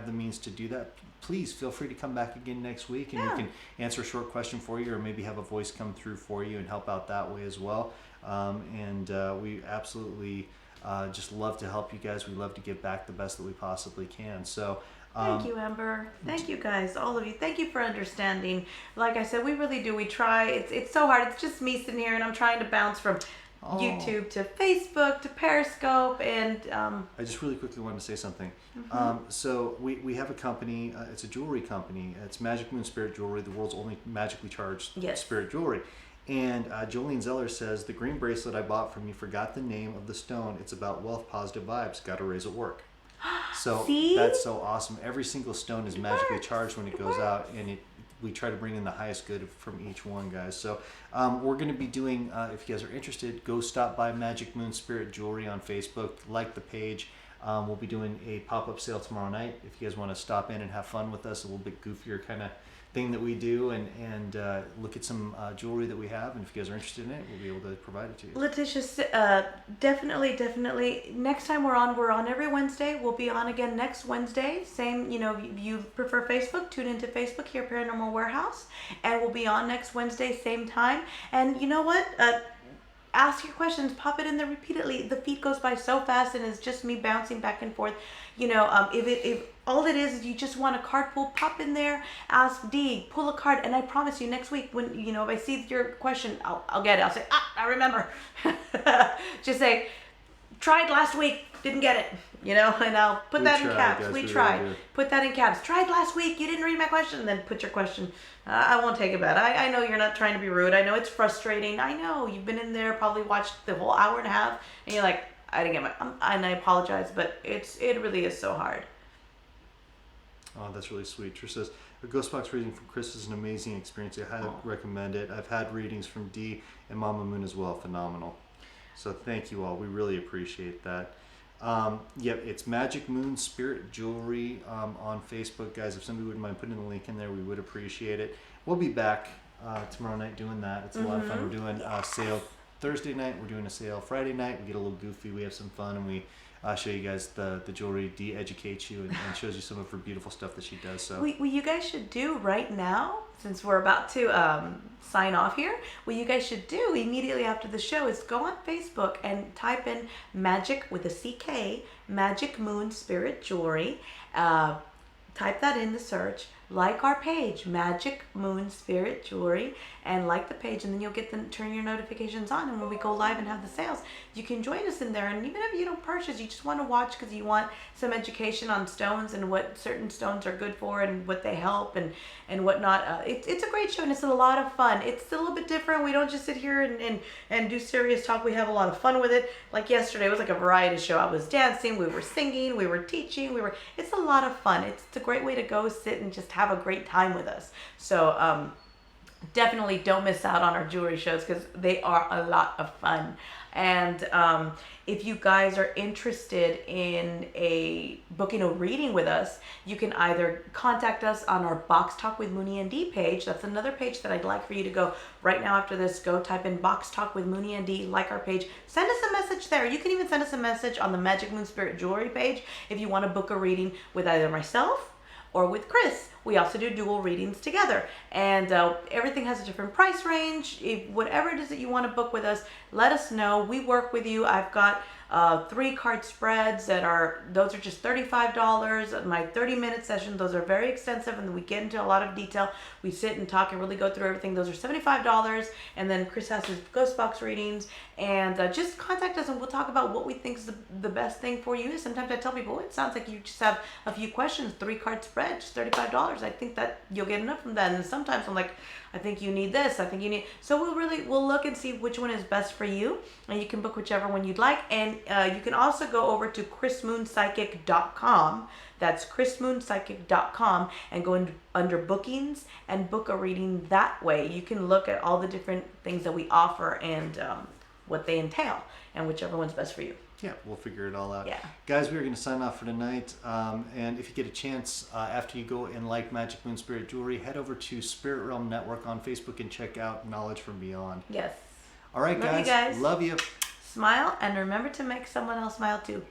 means to do that, please feel free to come back again next week, and we can answer a short question for you, or maybe have a voice come through for you and help out that way as well. We absolutely just love to help you guys. We love to give back the best that we possibly can. So thank you, Amber. Thank you guys, all of you. Thank you for understanding. Like I said, we really do. We try. It's so hard. It's just me sitting here, and I'm trying to bounce from YouTube to Facebook to Periscope, and I just really quickly wanted to say something. So we have a company. It's a jewelry company. It's Magic Moon Spirit Jewelry, the world's only magically charged spirit jewelry. And Jolene Zeller says, the green bracelet I bought from you, forgot the name of the stone. It's about wealth, positive vibes. Got to raise at work. So that's so awesome. Every single stone is magically charged when it goes out, and we try to bring in the highest good from each one, guys. So we're going to be doing, if you guys are interested, go stop by Magic Moon Spirit Jewelry on Facebook, like the page. We'll be doing a pop-up sale tomorrow night. If you guys want to stop in and have fun with us, a little bit goofier kind of thing that we do, and look at some jewelry that we have, and if you guys are interested in it, we'll be able to provide it to you. Letitia, definitely. Next time we're on every Wednesday. We'll be on again next Wednesday. Same, if you prefer Facebook, tune into Facebook here, Paranormal Warehouse, and we'll be on next Wednesday, same time. And you know what? Ask your questions, pop it in there repeatedly. The feed goes by so fast, and it's just me bouncing back and forth. If all it is you just want a card pull, pop in there, ask Dee, pull a card, and I promise you next week when if I see your question, I'll get it. I'll say, I remember. Just say, tried last week, didn't get it. And I'll put that in caps. Guys, we tried. Really put that in caps. Tried last week, you didn't read my question, and then put your question. I won't take it bad. I know you're not trying to be rude. I know it's frustrating. I know you've been in there, probably watched the whole hour and a half, and you're like, I didn't get and I apologize, but it really is so hard. Oh, that's really sweet. Trish says, a ghost box reading from Chris is an amazing experience. I highly recommend it. I've had readings from Dee and Mama Moon as well. Phenomenal. So thank you all. We really appreciate that. It's Magic Moon Spirit Jewelry on Facebook, guys. If somebody wouldn't mind putting the link in there, we would appreciate it. We'll be back tomorrow night doing that. It's a lot of fun. We're doing a sale Thursday night. We're doing a sale Friday night. We get a little goofy. We have some fun, and we show you guys the jewelry. Dee educates you and shows you some of her beautiful stuff that she does. So what you guys should do right now, since we're about to sign off here, what you guys should do immediately after the show is go on Facebook and type in Magic with a CK, Magic Moon Spirit Jewelry. Type that in the search. Like our page, Magic Moon Spirit Jewelry, and like the page, and then you'll turn your notifications on, and when we go live and have the sales, you can join us in there. And even if you don't purchase, you just want to watch because you want some education on stones and what certain stones are good for and what they help and whatnot. It's a great show, and it's a lot of fun. It's a little bit different. We don't just sit here and do serious talk. We have a lot of fun with it. Like yesterday, it was like a variety show. I was dancing, we were singing, we were teaching, it's a lot of fun. It's a great way to go sit and just have a great time with us. So definitely don't miss out on our jewelry shows because they are a lot of fun. And if you guys are interested in booking a reading with us, you can either contact us on our Box Talk with Moonie Dee page. That's another page that I'd like for you to go right now after this. Go type in Box Talk with Moonie Dee, like our page. Send us a message there. You can even send us a message on the Magic Moon Spirit Jewelry page if you want to book a reading with either myself or with Chris. We also do dual readings together, and everything has a different price range. Whatever it is that you want to book with us, let us know. We work with you. I've got 3 card spreads those are just $35. My 30-minute session, those are very extensive, and we get into a lot of detail. We sit and talk and really go through everything. Those are $75, and then Chris has his ghost box readings, and just contact us and we'll talk about what we think is the best thing for you. Sometimes I tell people, it sounds like you just have a few questions. 3 card spread, just $35. I think that you'll get enough from that. And sometimes I'm like, I think you need this. I think you need. So we'll look and see which one is best for you, and you can book whichever one you'd like. And you can also go over to chrismoonpsychic.com. That's chrismoonpsychic.com, and go under bookings and book a reading that way. You can look at all the different things that we offer and what they entail, and whichever one's best for you. Yeah, we'll figure it all out. Yeah. Guys, we're going to sign off for tonight. And if you get a chance, after you go and like Magic Moon Spirit Jewelry, head over to Spirit Realm Network on Facebook and check out Knowledge from Beyond. Yes. All right, Love you guys. Love you. Smile, and remember to make someone else smile too.